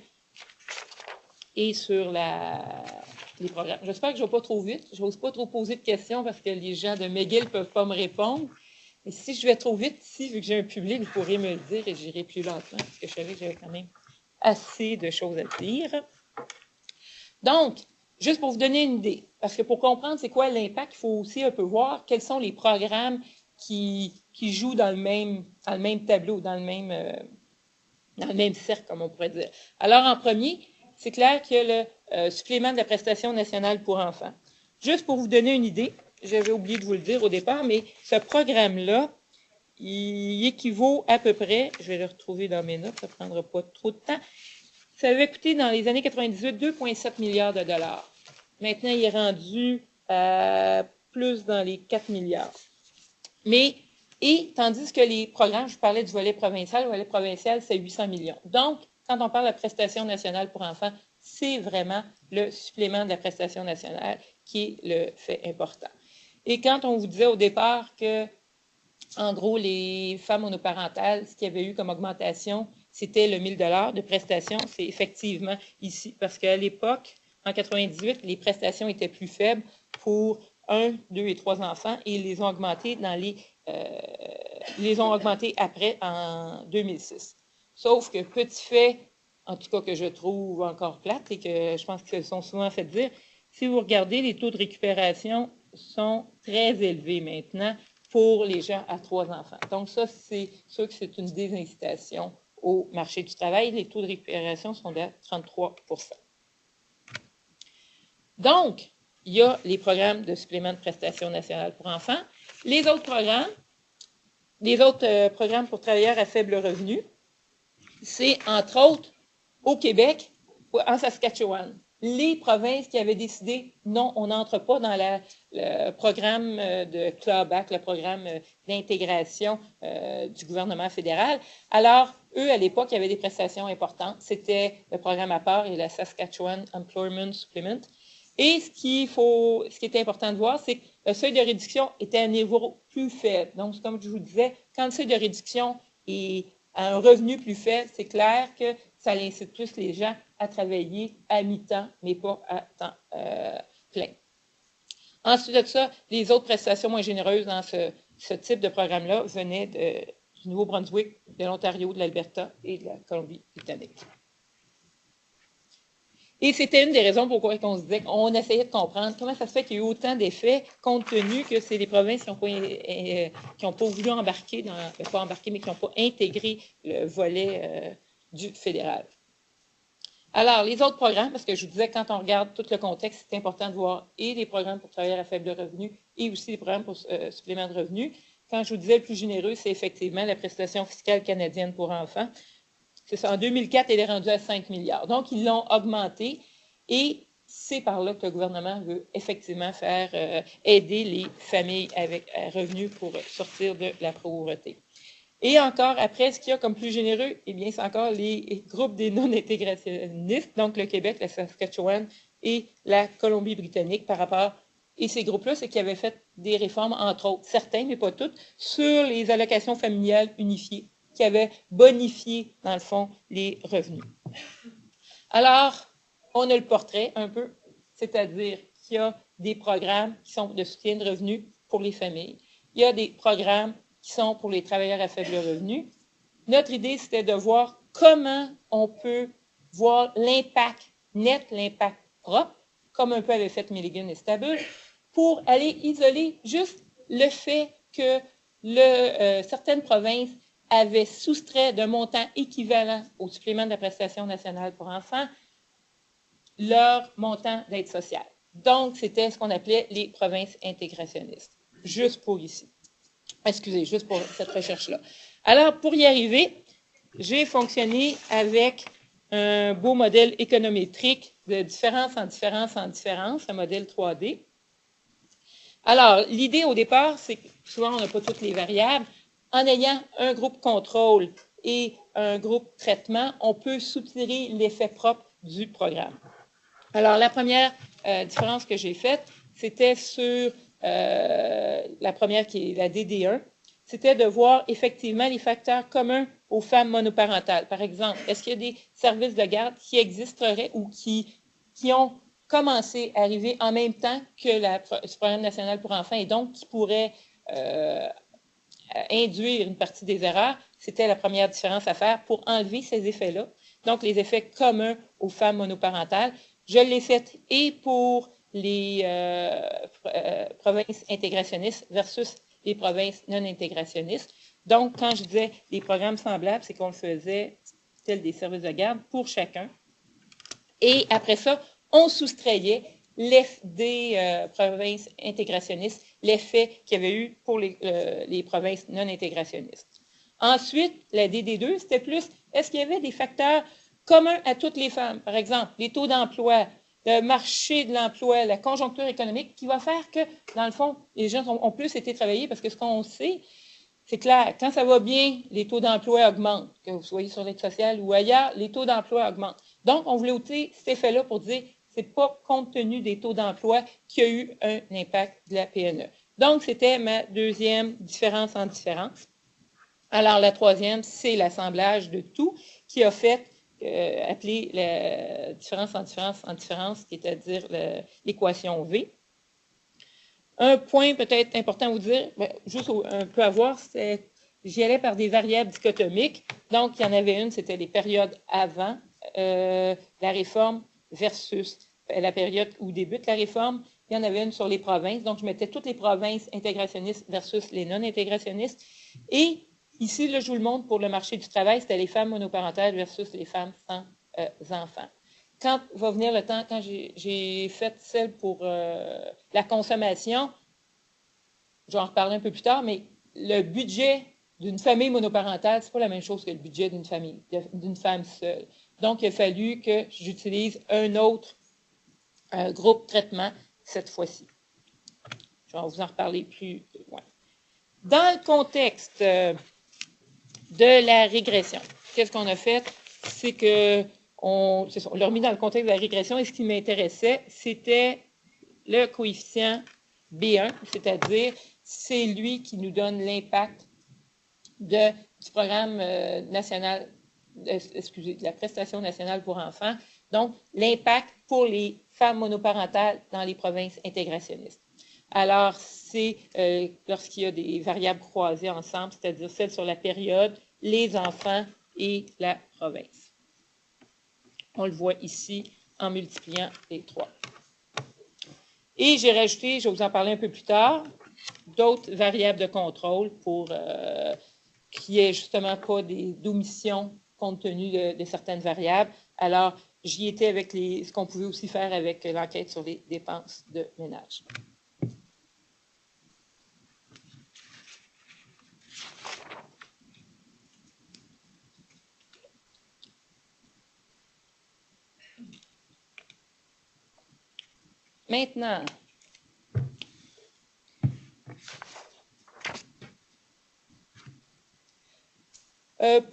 et sur les programmes. J'espère que je ne vais pas trop vite. Je n'ose pas trop poser de questions parce que les gens de McGill ne peuvent pas me répondre. Mais si je vais trop vite ici, vu que j'ai un public, vous pourrez me le dire et j'irai plus lentement parce que je savais que j'avais quand même assez de choses à dire. Donc, Juste pour vous donner une idée, parce que pour comprendre c'est quoi l'impact, il faut aussi un peu voir quels sont les programmes qui jouent dans le même tableau, dans le même cercle, comme on pourrait dire. Alors, en premier, c'est clair qu'il y a le supplément de la prestation nationale pour enfants. Juste pour vous donner une idée, j'avais oublié de vous le dire au départ, mais ce programme-là, il équivaut à peu près, je vais le retrouver dans mes notes, ça ne prendra pas trop de temps, ça avait coûté dans les années 98 2,7 milliards de dollars. Maintenant, il est rendu à plus dans les 4 milliards. Tandis que les programmes, je vous parlais du volet provincial, le volet provincial, c'est 800 millions. Donc, quand on parle de la prestation nationale pour enfants, c'est vraiment le supplément de la prestation nationale qui est le fait important. Et quand on vous disait au départ que, en gros, les femmes monoparentales, ce qu'il y avait eu comme augmentation, c'était le 1 000 de prestation, c'est effectivement ici, parce qu'à l'époque, en 98, les prestations étaient plus faibles pour 1, 2 et 3 enfants et ils les ont augmentées après en 2006. Sauf que petit fait, en tout cas que je trouve encore plate et que je pense qu'ils se sont souvent fait dire, si vous regardez, les taux de récupération sont très élevés maintenant pour les gens à 3 enfants. Donc ça, c'est sûr que c'est une désincitation au marché du travail. Les taux de récupération sont de 33 %. Donc, il y a les programmes de supplément de prestation nationale pour enfants. Les autres programmes pour travailleurs à faible revenu, c'est entre autres au Québec, en Saskatchewan. Les provinces qui avaient décidé, non, on n'entre pas dans le programme de clawback, le programme d'intégration du gouvernement fédéral. Alors, eux, à l'époque, il y avait des prestations importantes. C'était le programme à part et la Saskatchewan Employment Supplement. Et ce qui est important de voir, c'est que le seuil de réduction était à un niveau plus faible. Donc, comme je vous disais, quand le seuil de réduction est à un revenu plus faible, c'est clair que ça incite plus les gens à travailler à mi-temps, mais pas à temps plein. Ensuite de ça, les autres prestations moins généreuses dans ce type de programme-là venaient du Nouveau-Brunswick, de l'Ontario, de l'Alberta et de la Colombie-Britannique. Et c'était une des raisons pourquoi on se disait qu'on essayait de comprendre comment ça se fait qu'il y a eu autant d'effets, compte tenu que c'est les provinces qui n'ont pas voulu embarquer, mais qui n'ont pas intégré le volet du fédéral. Alors, les autres programmes, parce que je vous disais, quand on regarde tout le contexte, c'est important de voir et les programmes pour travailleurs à faible revenu et aussi les programmes pour supplément de revenus. Quand je vous disais le plus généreux, c'est effectivement la prestation fiscale canadienne pour enfants. C'est ça, en 2004, elle est rendue à 5 milliards. Donc, ils l'ont augmenté et c'est par là que le gouvernement veut effectivement faire aider les familles avec revenus pour sortir de la pauvreté. Et encore, après, ce qu'il y a comme plus généreux, eh bien, c'est encore les groupes des non-intégrationnistes, donc le Québec, la Saskatchewan et la Colombie-Britannique par rapport. Et ces groupes-là, c'est qu'ils avaient fait des réformes, entre autres, certains, mais pas toutes, sur les allocations familiales unifiées, qui avaient bonifié, dans le fond, les revenus. Alors, on a le portrait un peu, c'est-à-dire qu'il y a des programmes qui sont de soutien de revenus pour les familles. Il y a des programmes qui sont pour les travailleurs à faible revenu. Notre idée, c'était de voir comment on peut voir l'impact net, l'impact propre, comme un peu avait fait Milligan et Stable, pour aller isoler juste le fait que certaines provinces avaient soustrait d'un montant équivalent au supplément de la prestation nationale pour enfants leur montant d'aide sociale. Donc, c'était ce qu'on appelait les provinces intégrationnistes, juste pour ici. Excusez, juste pour cette recherche-là. Alors, pour y arriver, j'ai fonctionné avec un beau modèle économétrique de différence en différence en différence, un modèle 3D. Alors, l'idée au départ, c'est que souvent, on n'a pas toutes les variables. En ayant un groupe contrôle et un groupe traitement, on peut soutirer l'effet propre du programme. Alors, la première différence que j'ai faite, c'était sur la première qui est la DD1, c'était de voir effectivement les facteurs communs aux femmes monoparentales. Par exemple, est-ce qu'il y a des services de garde qui existeraient ou qui ont commencé à arriver en même temps que le programme national pour enfants et donc qui pourraient induire une partie des erreurs? C'était la première différence à faire pour enlever ces effets-là. Donc, les effets communs aux femmes monoparentales. Je l'ai faite et pour les provinces intégrationnistes versus les provinces non intégrationnistes. Donc, quand je disais des programmes semblables, c'est qu'on le faisait tels des services de garde pour chacun. Et après ça, on soustrayait des provinces intégrationnistes l'effet qu'il y avait eu pour les provinces non intégrationnistes. Ensuite, la DD2, c'était plus, est-ce qu'il y avait des facteurs communs à toutes les femmes? Par exemple, les taux d'emploi, le marché de l'emploi, la conjoncture économique, qui va faire que, dans le fond, les gens ont plus été travaillés parce que ce qu'on sait, c'est clair, quand ça va bien, les taux d'emploi augmentent, que vous soyez sur l'aide sociale ou ailleurs, les taux d'emploi augmentent. Donc, on voulait ôter cet effet-là pour dire, c'est pas compte tenu des taux d'emploi qu'il y a eu un impact de la PNE. Donc, c'était ma deuxième différence en différence. Alors, la troisième, c'est l'assemblage de tout qui a fait appelé la différence en différence en différence, c'est-à-dire l'équation V. Un point peut-être important à vous dire, juste un peu à voir, c'est j'y allais par des variables dichotomiques. Donc, il y en avait une, c'était les périodes avant la réforme versus la période où débute la réforme. Il y en avait une sur les provinces. Donc, je mettais toutes les provinces intégrationnistes versus les non-intégrationnistes. Et ici, là, je vous le montre pour le marché du travail, c'était les femmes monoparentales versus les femmes sans enfants. Quand va venir le temps, quand j'ai fait celle pour la consommation, je vais en reparler un peu plus tard, mais le budget d'une famille monoparentale, c'est pas la même chose que le budget d'une famille, d'une femme seule. Donc, il a fallu que j'utilise un autre groupe de traitement cette fois-ci. Je vais vous en reparler plus loin. Dans le contexte de la régression, qu'est-ce qu'on a fait? C'est que on l'a remis dans le contexte de la régression et ce qui m'intéressait, c'était le coefficient B1, c'est-à-dire c'est lui qui nous donne l'impact du programme national, de la prestation nationale pour enfants, donc l'impact pour les femmes monoparentales dans les provinces intégrationnistes. Alors, c'est lorsqu'il y a des variables croisées ensemble, c'est-à-dire celles sur la période, les enfants et la province. On le voit ici en multipliant les trois. Et j'ai rajouté, je vais vous en parler un peu plus tard, d'autres variables de contrôle pour qu'il n'y ait justement pas d'omission compte tenu de certaines variables. Alors, j'y étais avec ce qu'on pouvait aussi faire avec l'enquête sur les dépenses de ménage. Maintenant,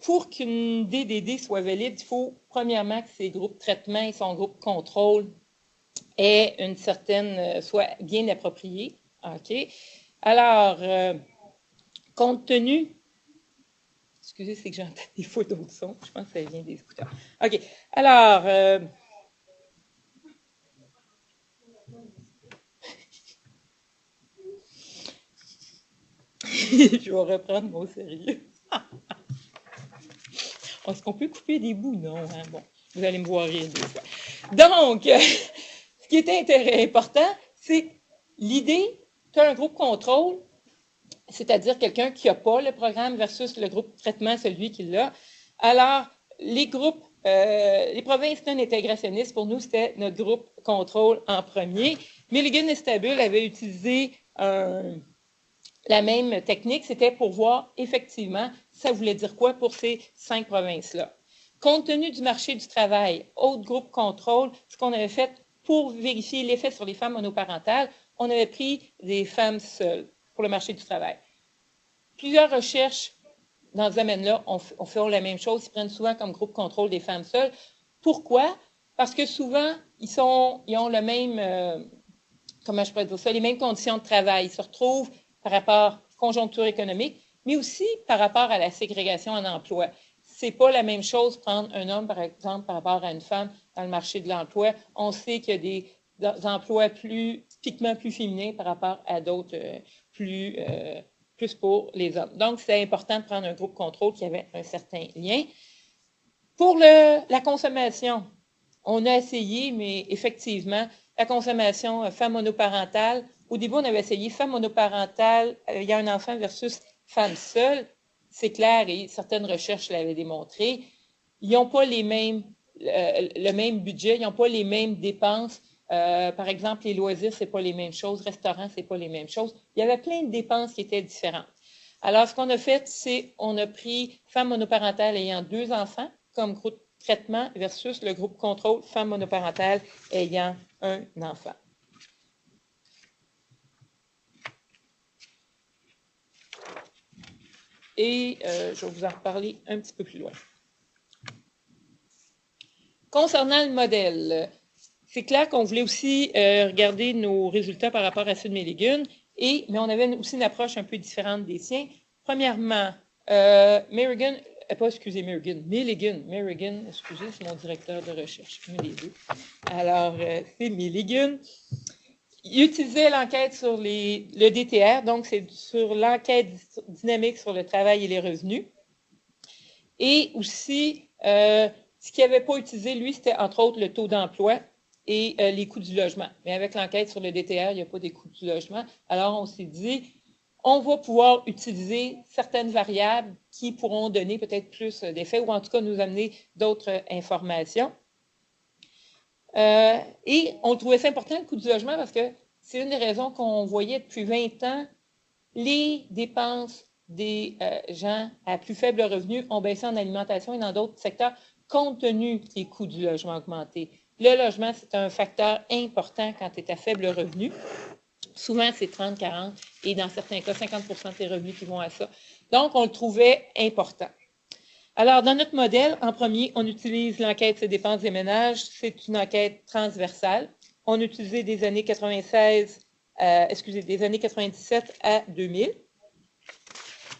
pour qu'une DDD soit valide, il faut premièrement que ses groupes traitement et son groupe contrôle aient une certaine, soit bien appropriés. OK? Alors, compte tenu, excusez, c'est que j'entends des fois d'autres sons, je pense que ça vient des écouteurs. OK. Alors, je vais reprendre mon sérieux. Est-ce qu'on peut couper des bouts? Non, hein? Bon, vous allez me voir rire des fois. Donc, ce qui est important, c'est l'idée qu'un groupe contrôle, c'est-à-dire quelqu'un qui n'a pas le programme versus le groupe traitement, celui qui l'a. Alors, les groupes, les provinces non intégrationnistes, pour nous, c'était notre groupe contrôle en premier. Milligan et Stable avaient utilisé la même technique, c'était pour voir effectivement ça voulait dire quoi pour ces 5 provinces-là. Compte tenu du marché du travail, autre groupe contrôle, ce qu'on avait fait pour vérifier l'effet sur les femmes monoparentales, on avait pris des femmes seules pour le marché du travail. Plusieurs recherches dans ce domaine-là ont fait la même chose, ils prennent souvent comme groupe contrôle des femmes seules. Pourquoi? Parce que souvent, ils ont le même, comment je pourrais dire ça, les mêmes conditions de travail. Ils se retrouvent par rapport à la conjoncture économique, mais aussi par rapport à la ségrégation en emploi. C'est pas la même chose prendre un homme, par exemple, par rapport à une femme dans le marché de l'emploi. On sait qu'il y a des emplois typiquement plus féminins par rapport à d'autres plus pour les hommes. Donc, c'est important de prendre un groupe contrôle qui avait un certain lien. Pour la consommation, On a essayé, mais effectivement, la consommation femme monoparentale, au début, on avait essayé femme monoparentale ayant un enfant versus femme seule. C'est clair, et certaines recherches l'avaient démontré. Ils n'ont pas les mêmes, le même budget, ils n'ont pas les mêmes dépenses. Par exemple, les loisirs, c'est pas les mêmes choses. Restaurants, c'est pas les mêmes choses. Il y avait plein de dépenses qui étaient différentes. Alors, ce qu'on a fait, c'est on a pris femme monoparentale ayant 2 enfants comme groupe de traitement versus le groupe contrôle femme monoparentale ayant un enfant. Et je vais vous en reparler un petit peu plus loin. Concernant le modèle, c'est clair qu'on voulait aussi regarder nos résultats par rapport à ceux de Milligan, mais on avait aussi une approche un peu différente des siens. Premièrement, Milligan, c'est mon directeur de recherche, les deux. Alors, c'est Milligan. Il utilisait l'enquête sur le DTR, donc c'est sur l'enquête dynamique sur le travail et les revenus. Et aussi, ce qu'il n'avait pas utilisé, lui, c'était entre autres le taux d'emploi et les coûts du logement. Mais avec l'enquête sur le DTR, il n'y a pas des coûts du logement. Alors, on s'est dit, on va pouvoir utiliser certaines variables qui pourront donner peut-être plus d'effets ou en tout cas nous amener d'autres informations. Et on trouvait ça important, le coût du logement, parce que c'est une des raisons qu'on voyait depuis 20 ans, les dépenses des gens à plus faible revenu ont baissé en alimentation et dans d'autres secteurs, compte tenu des coûts du logement augmentés. Le logement, c'est un facteur important quand tu es à faible revenu. Souvent, c'est 30, 40 et dans certains cas, 50 de tes revenus qui vont à ça. Donc, on le trouvait important. Alors, dans notre modèle, en premier, on utilise l'enquête sur les dépenses des ménages. C'est une enquête transversale. On a utilisé des années 97 à 2000.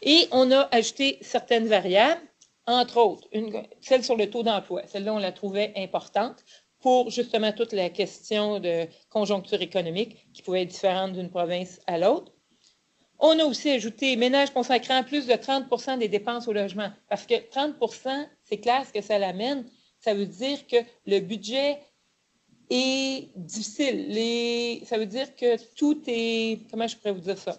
Et on a ajouté certaines variables, entre autres, celle sur le taux d'emploi. Celle-là, on la trouvait importante pour justement toute la question de conjoncture économique qui pouvait être différente d'une province à l'autre. On a aussi ajouté ménages consacrant plus de 30 des dépenses au logement. Parce que 30 c'est clair ce que ça l'amène. Ça veut dire que le budget est difficile. Ça veut dire que tout est, comment je pourrais vous dire ça?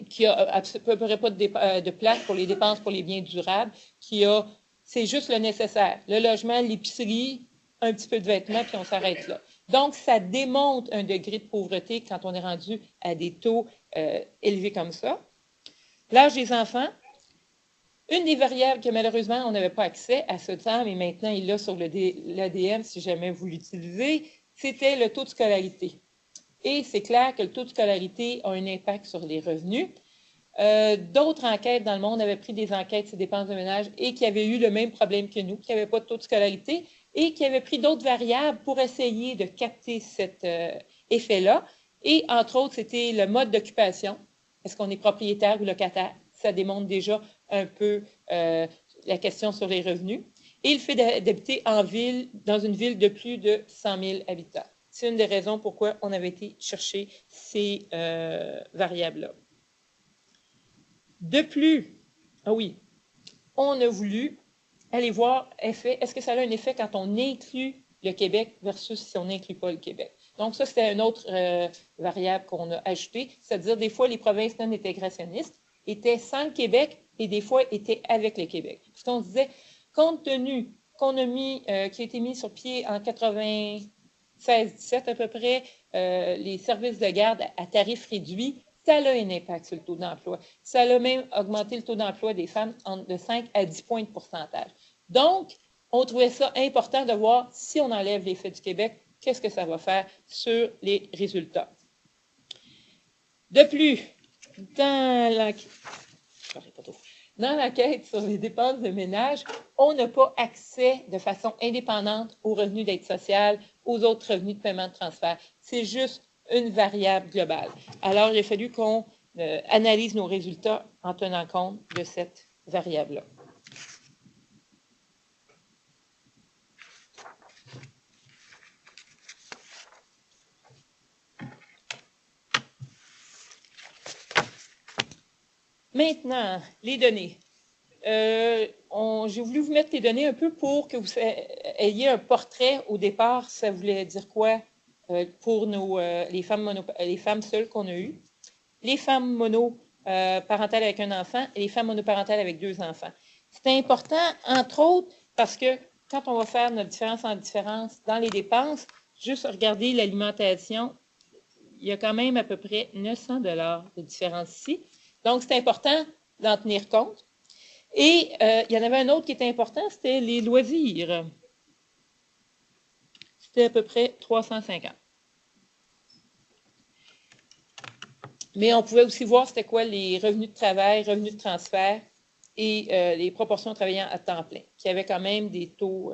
Qu'il n'y a à peu près pas de place pour les dépenses pour les biens durables, c'est juste le nécessaire. Le logement, l'épicerie, un petit peu de vêtements, puis on s'arrête là. Donc, ça démontre un degré de pauvreté quand on est rendu à des taux élevés comme ça. L'âge des enfants, une des variables que malheureusement, on n'avait pas accès à ce temps, mais maintenant, il est là sur l'ADM, si jamais vous l'utilisez, c'était le taux de scolarité. Et c'est clair que le taux de scolarité a un impact sur les revenus. D'autres enquêtes dans le monde avaient pris des enquêtes sur dépenses de ménage et qui avaient eu le même problème que nous, qui n'avaient pas de taux de scolarité et qui avaient pris d'autres variables pour essayer de capter cet effet-là. Et entre autres, c'était le mode d'occupation. Est-ce qu'on est propriétaire ou locataire? Ça démontre déjà un peu la question sur les revenus. Et le fait d'habiter en ville, dans une ville de plus de 100 000 habitants. C'est une des raisons pourquoi on avait été chercher ces variables-là. De plus, on a voulu aller voir est-ce que ça a un effet quand on inclut le Québec versus si on n'inclut pas le Québec. Donc ça, c'était une autre variable qu'on a ajoutée, c'est-à-dire des fois les provinces non intégrationnistes étaient sans le Québec et des fois étaient avec le Québec. Parce qu'on se disait, compte tenu qu'on a qui a été mis sur pied en 96-17 à peu près, les services de garde à tarif réduit, ça a un impact sur le taux d'emploi. Ça a même augmenté le taux d'emploi des femmes de 5 à 10 points de pourcentage. Donc, on trouvait ça important de voir si on enlève l'effet du Québec, qu'est-ce que ça va faire sur les résultats. De plus, dans l'enquête sur les dépenses de ménage, on n'a pas accès de façon indépendante aux revenus d'aide sociale, aux autres revenus de paiement de transfert. C'est juste une variable globale. Alors, il a fallu qu'on analyse nos résultats en tenant compte de cette variable-là. Maintenant, les données. J'ai voulu vous mettre les données un peu pour que vous ayez un portrait au départ, ça voulait dire quoi pour les femmes seules qu'on a eues, les femmes monoparentales avec un enfant et les femmes monoparentales avec 2 enfants. C'est important, entre autres, parce que quand on va faire notre différence en différence dans les dépenses, juste regarder l'alimentation, il y a quand même à peu près 900 $ de différence ici. Donc, c'est important d'en tenir compte. Et il y en avait un autre qui était important, c'était les loisirs. C'était à peu près 350. Mais on pouvait aussi voir c'était quoi les revenus de travail, revenus de transfert et les proportions travaillant à temps plein, qui avaient quand même des taux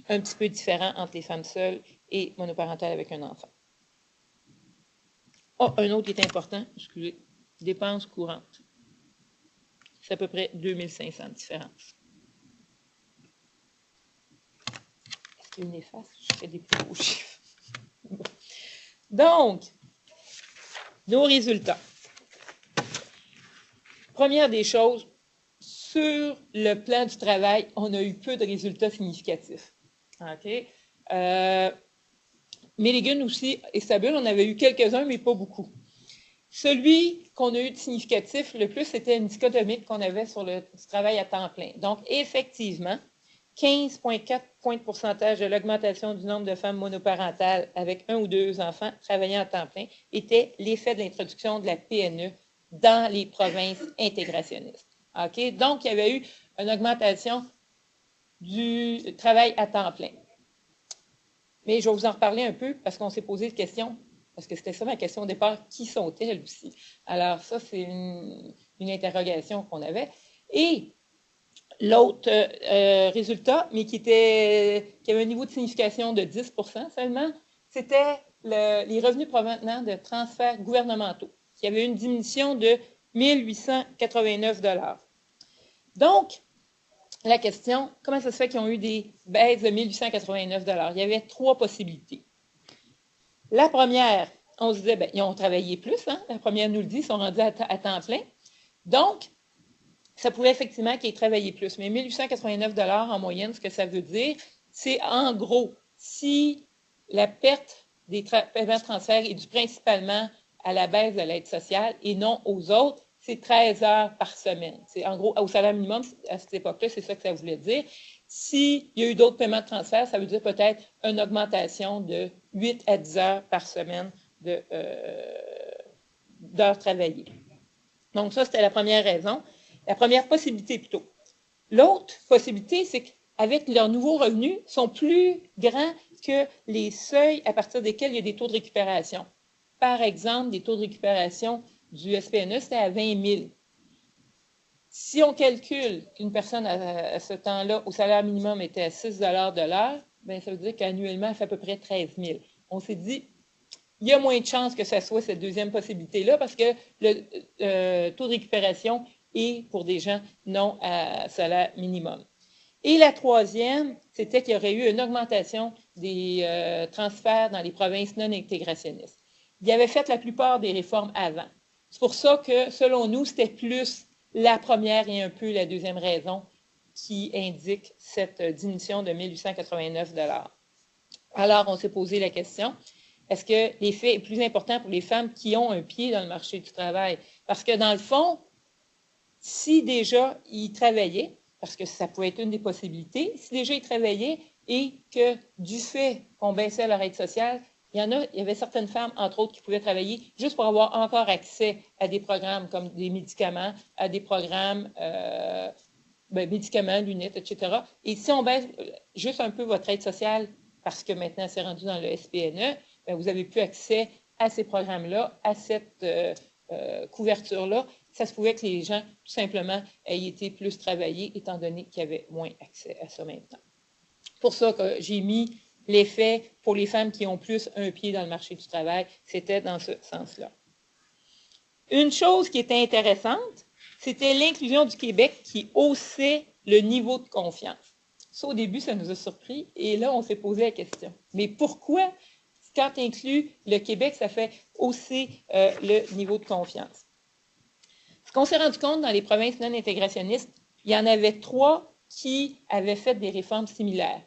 un petit peu différents entre les femmes seules et monoparentales avec un enfant. Oh, un autre qui est important, excusez, dépenses courantes. C'est à peu près 2500 de différence. Est-ce qu'il y a une efface? Je fais des plus beaux chiffres. Bon. Donc, nos résultats. Première des choses, sur le plan du travail, on a eu peu de résultats significatifs. OK? Milligan aussi est stable, on avait eu quelques-uns, mais pas beaucoup. Celui qu'on a eu de significatif le plus, c'était une dichotomie qu'on avait sur le travail à temps plein. Donc, effectivement, 15,4 points de pourcentage de l'augmentation du nombre de femmes monoparentales avec 1 ou 2 enfants travaillant à temps plein était l'effet de l'introduction de la PNE dans les provinces intégrationnistes. OK? Donc, il y avait eu une augmentation du travail à temps plein. Mais je vais vous en reparler un peu parce qu'on s'est posé des questions, parce que c'était ça ma question au départ, qui sont-elles aussi? Alors ça, c'est une interrogation qu'on avait. Et l'autre résultat, mais qui avait un niveau de signification de 10 % seulement, c'était les revenus provenant de transferts gouvernementaux, qui avait une diminution de 1 889 $. Donc, la question, comment ça se fait qu'ils ont eu des baisses de 1 889 $? Il y avait 3 possibilités. La première, on se disait, bien, ils ont travaillé plus, hein? La première nous le dit, ils sont rendus à temps plein. Donc, ça pouvait effectivement qu'ils aient travaillé plus. Mais 1 889 $ en moyenne, ce que ça veut dire, c'est en gros, si la perte des paiements de transfert est due principalement à la baisse de l'aide sociale et non aux autres, c'est 13 heures par semaine. C'est en gros, au salaire minimum, à cette époque-là, c'est ça que ça voulait dire. S'il y a eu d'autres paiements de transfert, ça veut dire peut-être une augmentation de 8 à 10 heures par semaine d'heures travaillées. Donc, ça, c'était la première raison. La première possibilité, plutôt. L'autre possibilité, c'est qu'avec leurs nouveaux revenus, sont plus grands que les seuils à partir desquels il y a des taux de récupération. Par exemple, des taux de récupération du SPNE, c'était à 20 000. Si on calcule qu'une personne à ce temps-là, au salaire minimum, était à 6 $ de l'heure, bien, ça veut dire qu'annuellement, elle fait à peu près 13 000. On s'est dit, il y a moins de chances que ça soit cette deuxième possibilité-là parce que le taux de récupération est pour des gens non à salaire minimum. Et la troisième, c'était qu'il y aurait eu une augmentation des transferts dans les provinces non intégrationnistes. Il avait fait la plupart des réformes avant. C'est pour ça que, selon nous, c'était plus la première et un peu la deuxième raison qui indique cette diminution de 1 889 $. Alors, on s'est posé la question, est-ce que l'effet est plus important pour les femmes qui ont un pied dans le marché du travail? Parce que, dans le fond, si déjà ils travaillaient, parce que ça pouvait être une des possibilités, si déjà ils travaillaient et que du fait qu'on baissait leur aide sociale, il y avait certaines femmes, entre autres, qui pouvaient travailler juste pour avoir encore accès à des programmes comme des médicaments, à des programmes médicaments, lunettes, etc. Et si on baisse juste un peu votre aide sociale, parce que maintenant c'est rendu dans le SPNE, bien, vous n'avez plus accès à ces programmes-là, à cette couverture-là. Ça se pouvait que les gens, tout simplement, aient été plus travaillés, étant donné qu'il y avait moins accès à ça maintenant. C'est pour ça que j'ai mis l'effet pour les femmes qui ont plus un pied dans le marché du travail, c'était dans ce sens-là. Une chose qui était intéressante, c'était l'inclusion du Québec qui haussait le niveau de confiance. Ça, au début, ça nous a surpris et là, on s'est posé la question. Mais pourquoi, quand tu inclus le Québec, ça fait hausser le niveau de confiance? Ce qu'on s'est rendu compte dans les provinces non intégrationnistes, il y en avait 3 qui avaient fait des réformes similaires.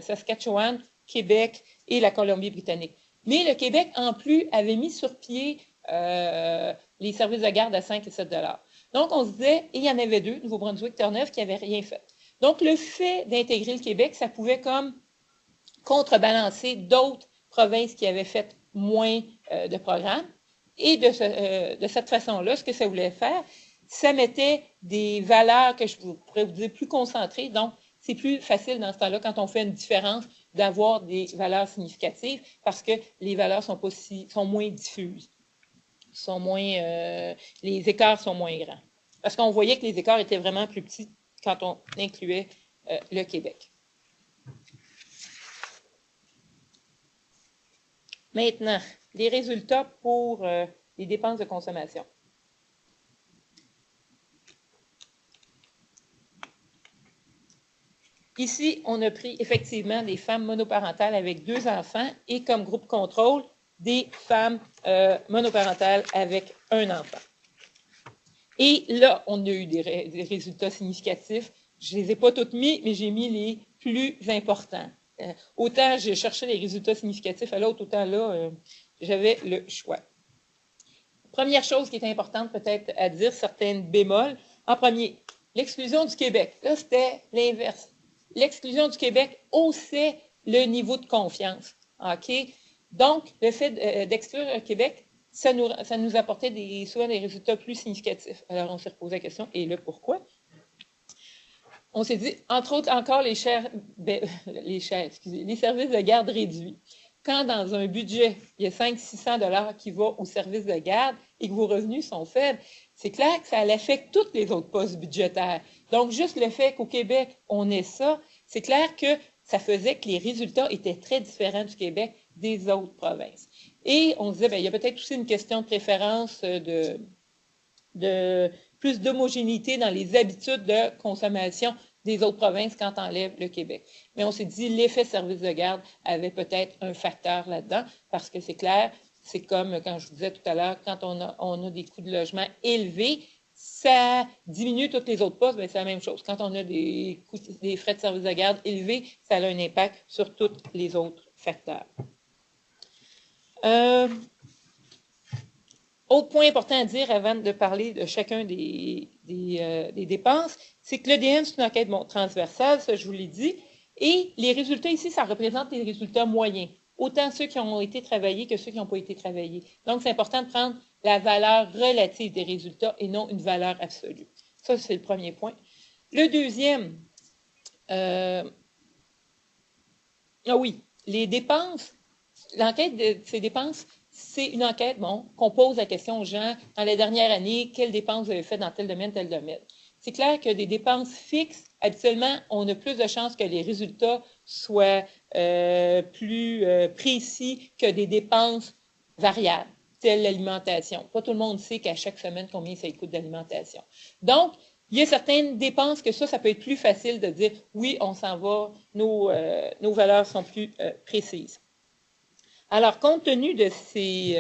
Saskatchewan, Québec et la Colombie-Britannique. Mais le Québec, en plus, avait mis sur pied les services de garde à 5 et 7 $. Donc, on se disait, et il y en avait 2, Nouveau-Brunswick, Terre-Neuve, qui n'avaient rien fait. Donc, le fait d'intégrer le Québec, ça pouvait comme contrebalancer d'autres provinces qui avaient fait moins de programmes. Et de cette façon-là, ce que ça voulait faire, ça mettait des valeurs que je pourrais vous dire plus concentrées. Donc, c'est plus facile dans ce temps-là, quand on fait une différence, d'avoir des valeurs significatives parce que les valeurs sont moins diffuses, les écarts sont moins grands. Parce qu'on voyait que les écarts étaient vraiment plus petits quand on incluait le Québec. Maintenant, les résultats pour les dépenses de consommation. Ici, on a pris effectivement des femmes monoparentales avec 2 enfants et comme groupe contrôle, des femmes monoparentales avec 1 enfant. Et là, on a eu des résultats significatifs. Je ne les ai pas toutes mis, mais j'ai mis les plus importants. Autant j'ai cherché les résultats significatifs à l'autre, autant là, j'avais le choix. Première chose qui est importante peut-être à dire, certaines bémols. En premier, l'exclusion du Québec. Là, c'était l'inverse. L'exclusion du Québec haussait le niveau de confiance. OK? Donc, le fait d'exclure le Québec, ça nous apportait souvent des résultats plus significatifs. Alors, on s'est reposé la question, et le pourquoi? On s'est dit, entre autres, encore les services de garde réduits. Quand dans un budget, il y a 500-600 $ qui vont au service de garde et que vos revenus sont faibles, c'est clair que ça affecte tous les autres postes budgétaires. Donc, juste le fait qu'au Québec, on ait ça, c'est clair que ça faisait que les résultats étaient très différents du Québec des autres provinces. Et on se disait, bien, il y a peut-être aussi une question de préférence de plus d'homogénéité dans les habitudes de consommation des autres provinces quand on enlève le Québec. Mais on s'est dit, l'effet service de garde avait peut-être un facteur là-dedans, parce que c'est clair, c'est comme quand je vous disais tout à l'heure, quand on a des coûts de logement élevés, ça diminue tous les autres postes, mais c'est la même chose. Quand on a des frais de service de garde élevés, ça a un impact sur tous les autres facteurs. Autre point important à dire avant de parler de chacun des dépenses, c'est que l'EDN, c'est une enquête transversale, ça je vous l'ai dit, et les résultats ici, ça représente les résultats moyens, autant ceux qui ont été travaillés que ceux qui n'ont pas été travaillés. Donc, c'est important de prendre la valeur relative des résultats et non une valeur absolue. Ça, c'est le premier point. Le deuxième, les dépenses, l'enquête de ces dépenses, c'est une enquête, qu'on pose la question aux gens, dans les dernières années, quelles dépenses vous avez faites dans tel domaine, tel domaine. C'est clair que des dépenses fixes, habituellement, on a plus de chances que les résultats soient plus précis que des dépenses variables, telles l'alimentation. Pas tout le monde sait qu'à chaque semaine, combien ça coûte d'alimentation. Donc, il y a certaines dépenses que ça peut être plus facile de dire, oui, on s'en va, nos valeurs sont plus précises. Alors, compte tenu de ces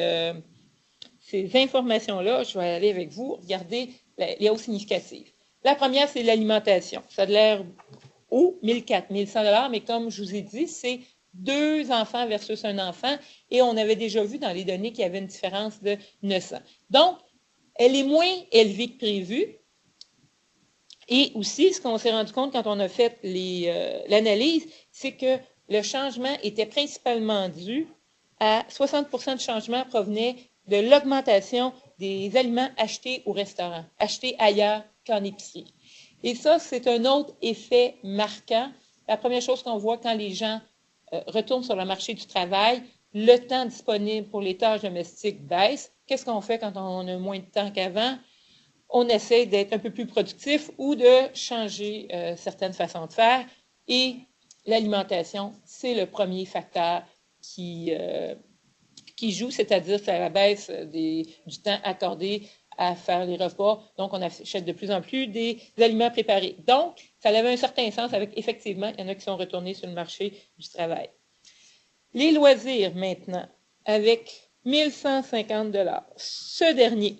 informations-là, je vais aller avec vous, regarder les hausses significatives. La première, c'est l'alimentation. Ça a l'air haut, 1 400, 1 100 $, mais comme je vous ai dit, c'est 2 enfants versus 1 enfant, et on avait déjà vu dans les données qu'il y avait une différence de 900. Donc, elle est moins élevée que prévu. Et aussi, ce qu'on s'est rendu compte quand on a fait l'analyse, c'est que le changement était principalement dû à 60% de changement provenait de l'augmentation des aliments achetés au restaurant, achetés ailleurs qu'en épicerie. Et ça, c'est un autre effet marquant. La première chose qu'on voit quand les gens retournent sur le marché du travail, le temps disponible pour les tâches domestiques baisse. Qu'est-ce qu'on fait quand on a moins de temps qu'avant? On essaie d'être un peu plus productif ou de changer certaines façons de faire. Et l'alimentation, c'est le premier facteur qui joue, c'est-à-dire c'est à la baisse du temps accordé à faire les repas. Donc, on achète de plus en plus des aliments préparés. Donc, ça avait un certain sens avec, effectivement, il y en a qui sont retournés sur le marché du travail. Les loisirs, maintenant, avec 1 150 $. Ce dernier,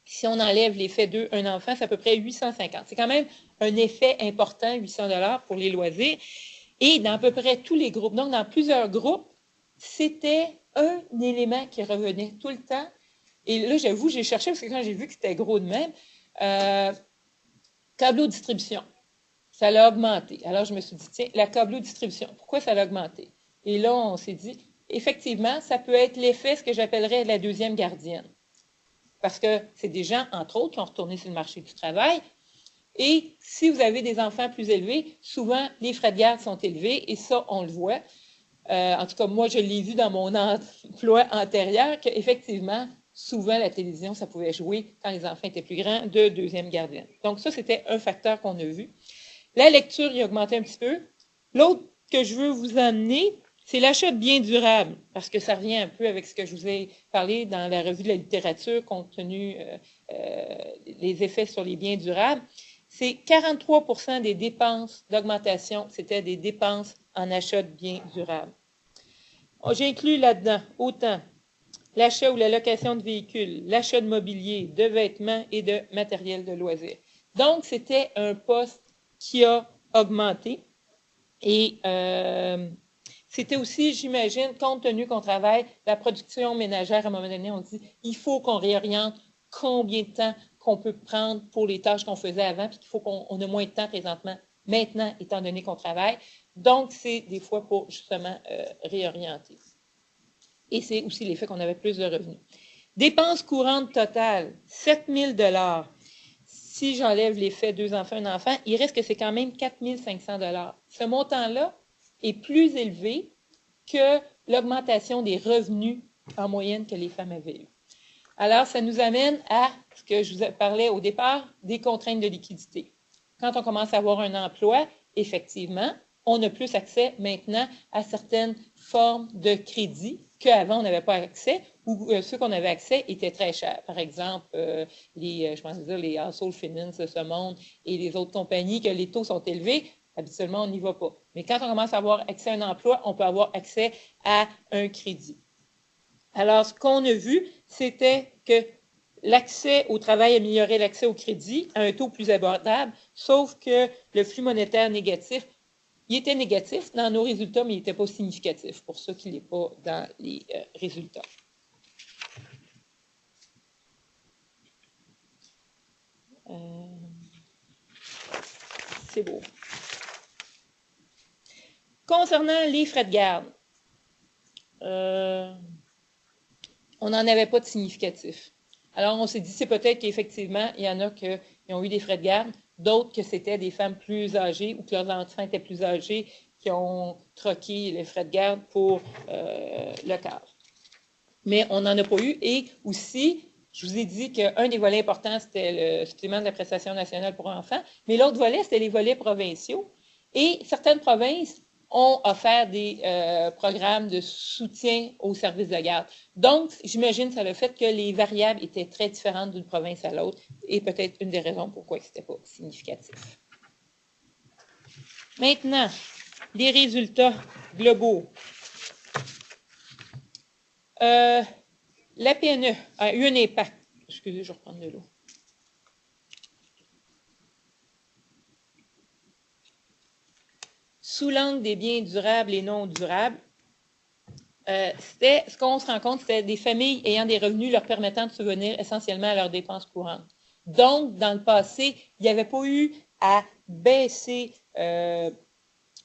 si on enlève l'effet un enfant, c'est à peu près 850. C'est quand même un effet important, 800 $ pour les loisirs. Et dans à peu près tous les groupes, donc dans plusieurs groupes, c'était un élément qui revenait tout le temps. Et là, j'avoue, j'ai cherché parce que quand j'ai vu que c'était gros de même, tableau de distribution, ça l'a augmenté. Alors, je me suis dit, tiens, la tableau de distribution, pourquoi ça l'a augmenté? Et là, on s'est dit, effectivement, ça peut être l'effet, ce que j'appellerais la deuxième gardienne. Parce que c'est des gens, entre autres, qui ont retourné sur le marché du travail. Et si vous avez des enfants plus élevés, souvent, les frais de garde sont élevés, et ça, on le voit. En tout cas, moi, je l'ai vu dans mon emploi antérieur, qu'effectivement, souvent, la télévision, ça pouvait jouer, quand les enfants étaient plus grands, de deuxième gardienne. Donc, ça, c'était un facteur qu'on a vu. La lecture, il a augmenté un petit peu. L'autre que je veux vous amener, c'est l'achat de biens durables, parce que ça revient un peu avec ce que je vous ai parlé dans la revue de la littérature, compte tenu des effets sur les biens durables. C'est 43% des dépenses d'augmentation, c'était des dépenses en achat de biens durables. J'ai inclus là-dedans autant l'achat ou la location de véhicules, l'achat de mobilier, de vêtements et de matériel de loisirs. Donc, c'était un poste qui a augmenté. Et c'était aussi, j'imagine, compte tenu qu'on travaille, la production ménagère, à un moment donné, on dit, il faut qu'on réoriente combien de temps qu'on peut prendre pour les tâches qu'on faisait avant, puis qu'il faut qu'on ait moins de temps présentement, maintenant, étant donné qu'on travaille. Donc, c'est des fois pour, justement, réorienter. Et c'est aussi l'effet qu'on avait plus de revenus. Dépenses courantes totales, 7 000 $. Si j'enlève l'effet 2 enfants, 1 enfant, il reste que c'est quand même 4 500 $. Ce montant-là est plus élevé que l'augmentation des revenus en moyenne que les femmes avaient eu. Alors, ça nous amène à ce que je vous parlais au départ, des contraintes de liquidité. Quand on commence à avoir un emploi, effectivement, on a plus accès maintenant à certaines formes de crédit qu'avant, on n'avait pas accès, ou ceux qu'on avait accès étaient très chers. Par exemple, je pense dire les Household Finance de ce monde et les autres compagnies, que les taux sont élevés, habituellement, on n'y va pas. Mais quand on commence à avoir accès à un emploi, on peut avoir accès à un crédit. Alors, ce qu'on a vu, c'était que l'accès au travail améliorait l'accès au crédit à un taux plus abordable, sauf que le flux monétaire négatif, il était négatif dans nos résultats, mais il n'était pas significatif, pour ça qu'il n'est pas dans les résultats. C'est beau. Concernant les frais de garde, on n'en avait pas de significatif. Alors, on s'est dit, c'est peut-être qu'effectivement, il y en a qui ont eu des frais de garde, d'autres que c'était des femmes plus âgées ou que leurs enfants étaient plus âgés qui ont troqué les frais de garde pour le cadre. Mais on n'en a pas eu. Et aussi, je vous ai dit qu'un des volets importants, c'était le supplément de la prestation nationale pour enfants, mais l'autre volet, c'était les volets provinciaux. Et certaines provinces ont offert des programmes de soutien aux services de garde. Donc, j'imagine que ça a le fait que les variables étaient très différentes d'une province à l'autre et peut-être une des raisons pourquoi ce n'était pas significatif. Maintenant, les résultats globaux. La PNE a eu un impact. Excusez, je vais reprendre de l'eau. Sous l'angle des biens durables et non durables, ce qu'on se rend compte, c'était des familles ayant des revenus leur permettant de subvenir essentiellement à leurs dépenses courantes. Donc, dans le passé, il n'y avait pas eu à baisser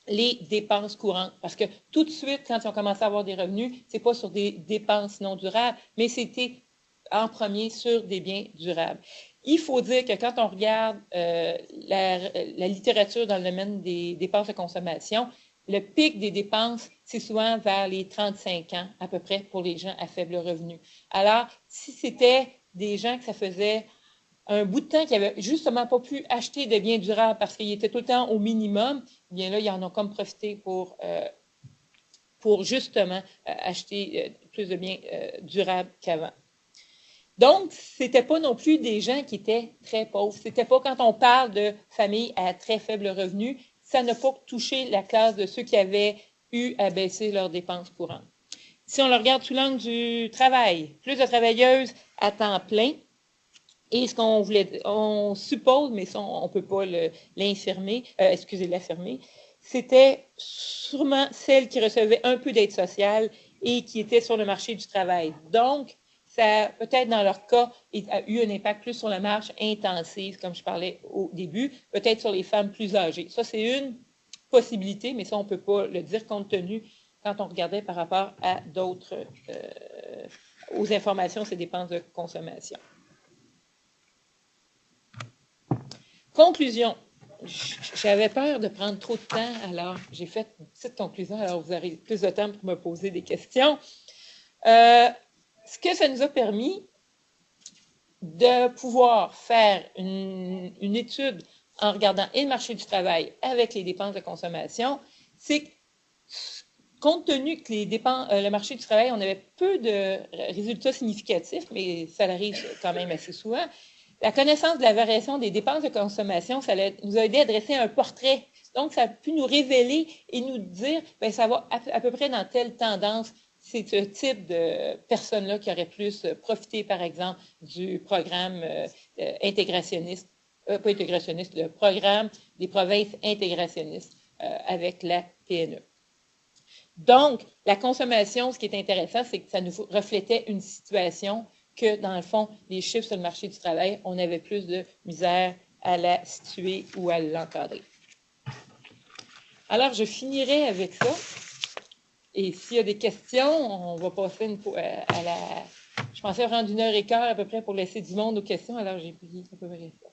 les dépenses courantes. Parce que tout de suite, quand ils ont commencé à avoir des revenus, ce n'est pas sur des dépenses non durables, mais c'était en premier sur des biens durables. Il faut dire que quand on regarde la littérature dans le domaine des dépenses de consommation, le pic des dépenses, c'est souvent vers les 35 ans à peu près pour les gens à faible revenu. Alors, si c'était des gens que ça faisait un bout de temps qui n'avaient justement pas pu acheter de biens durables parce qu'ils étaient tout le temps au minimum, bien là, ils en ont comme profité pour justement acheter plus de biens durables qu'avant. Donc, ce n'était pas non plus des gens qui étaient très pauvres. Ce n'était pas quand on parle de familles à très faible revenu, ça n'a pas touché la classe de ceux qui avaient eu à baisser leurs dépenses courantes. Si on le regarde sous l'angle du travail, plus de travailleuses à temps plein, et ce qu'on suppose, mais ça, on ne peut pas l'affirmer, c'était sûrement celles qui recevaient un peu d'aide sociale et qui étaient sur le marché du travail. Donc, ça, peut-être dans leur cas, a eu un impact plus sur la marche intensive, comme je parlais au début, peut-être sur les femmes plus âgées. Ça, c'est une possibilité, mais ça, on ne peut pas le dire compte tenu quand on regardait par rapport à d'autres, aux informations, ces dépenses de consommation. Conclusion. J'avais peur de prendre trop de temps, alors j'ai fait une petite conclusion, alors vous aurez plus de temps pour me poser des questions. Ce que ça nous a permis de pouvoir faire une étude en regardant et le marché du travail avec les dépenses de consommation, c'est que, compte tenu que le marché du travail, on avait peu de résultats significatifs, mais ça arrive quand même assez souvent, la connaissance de la variation des dépenses de consommation, ça nous a aidé à dresser un portrait. Donc, ça a pu nous révéler et nous dire, bien, ça va à peu près dans telle tendance. C'est ce type de personnes-là qui auraient plus profité, par exemple, du programme intégrationniste, pas intégrationniste, le programme des provinces intégrationnistes avec la PNE. Donc, la consommation, ce qui est intéressant, c'est que ça nous reflétait une situation que, dans le fond, les chiffres sur le marché du travail, on avait plus de misère à la situer ou à l'encadrer. Alors, je finirai avec ça. Et s'il y a des questions, on va passer à la... Je pensais prendre 1h15 à peu près pour laisser du monde aux questions, alors j'ai pris à peu près ça.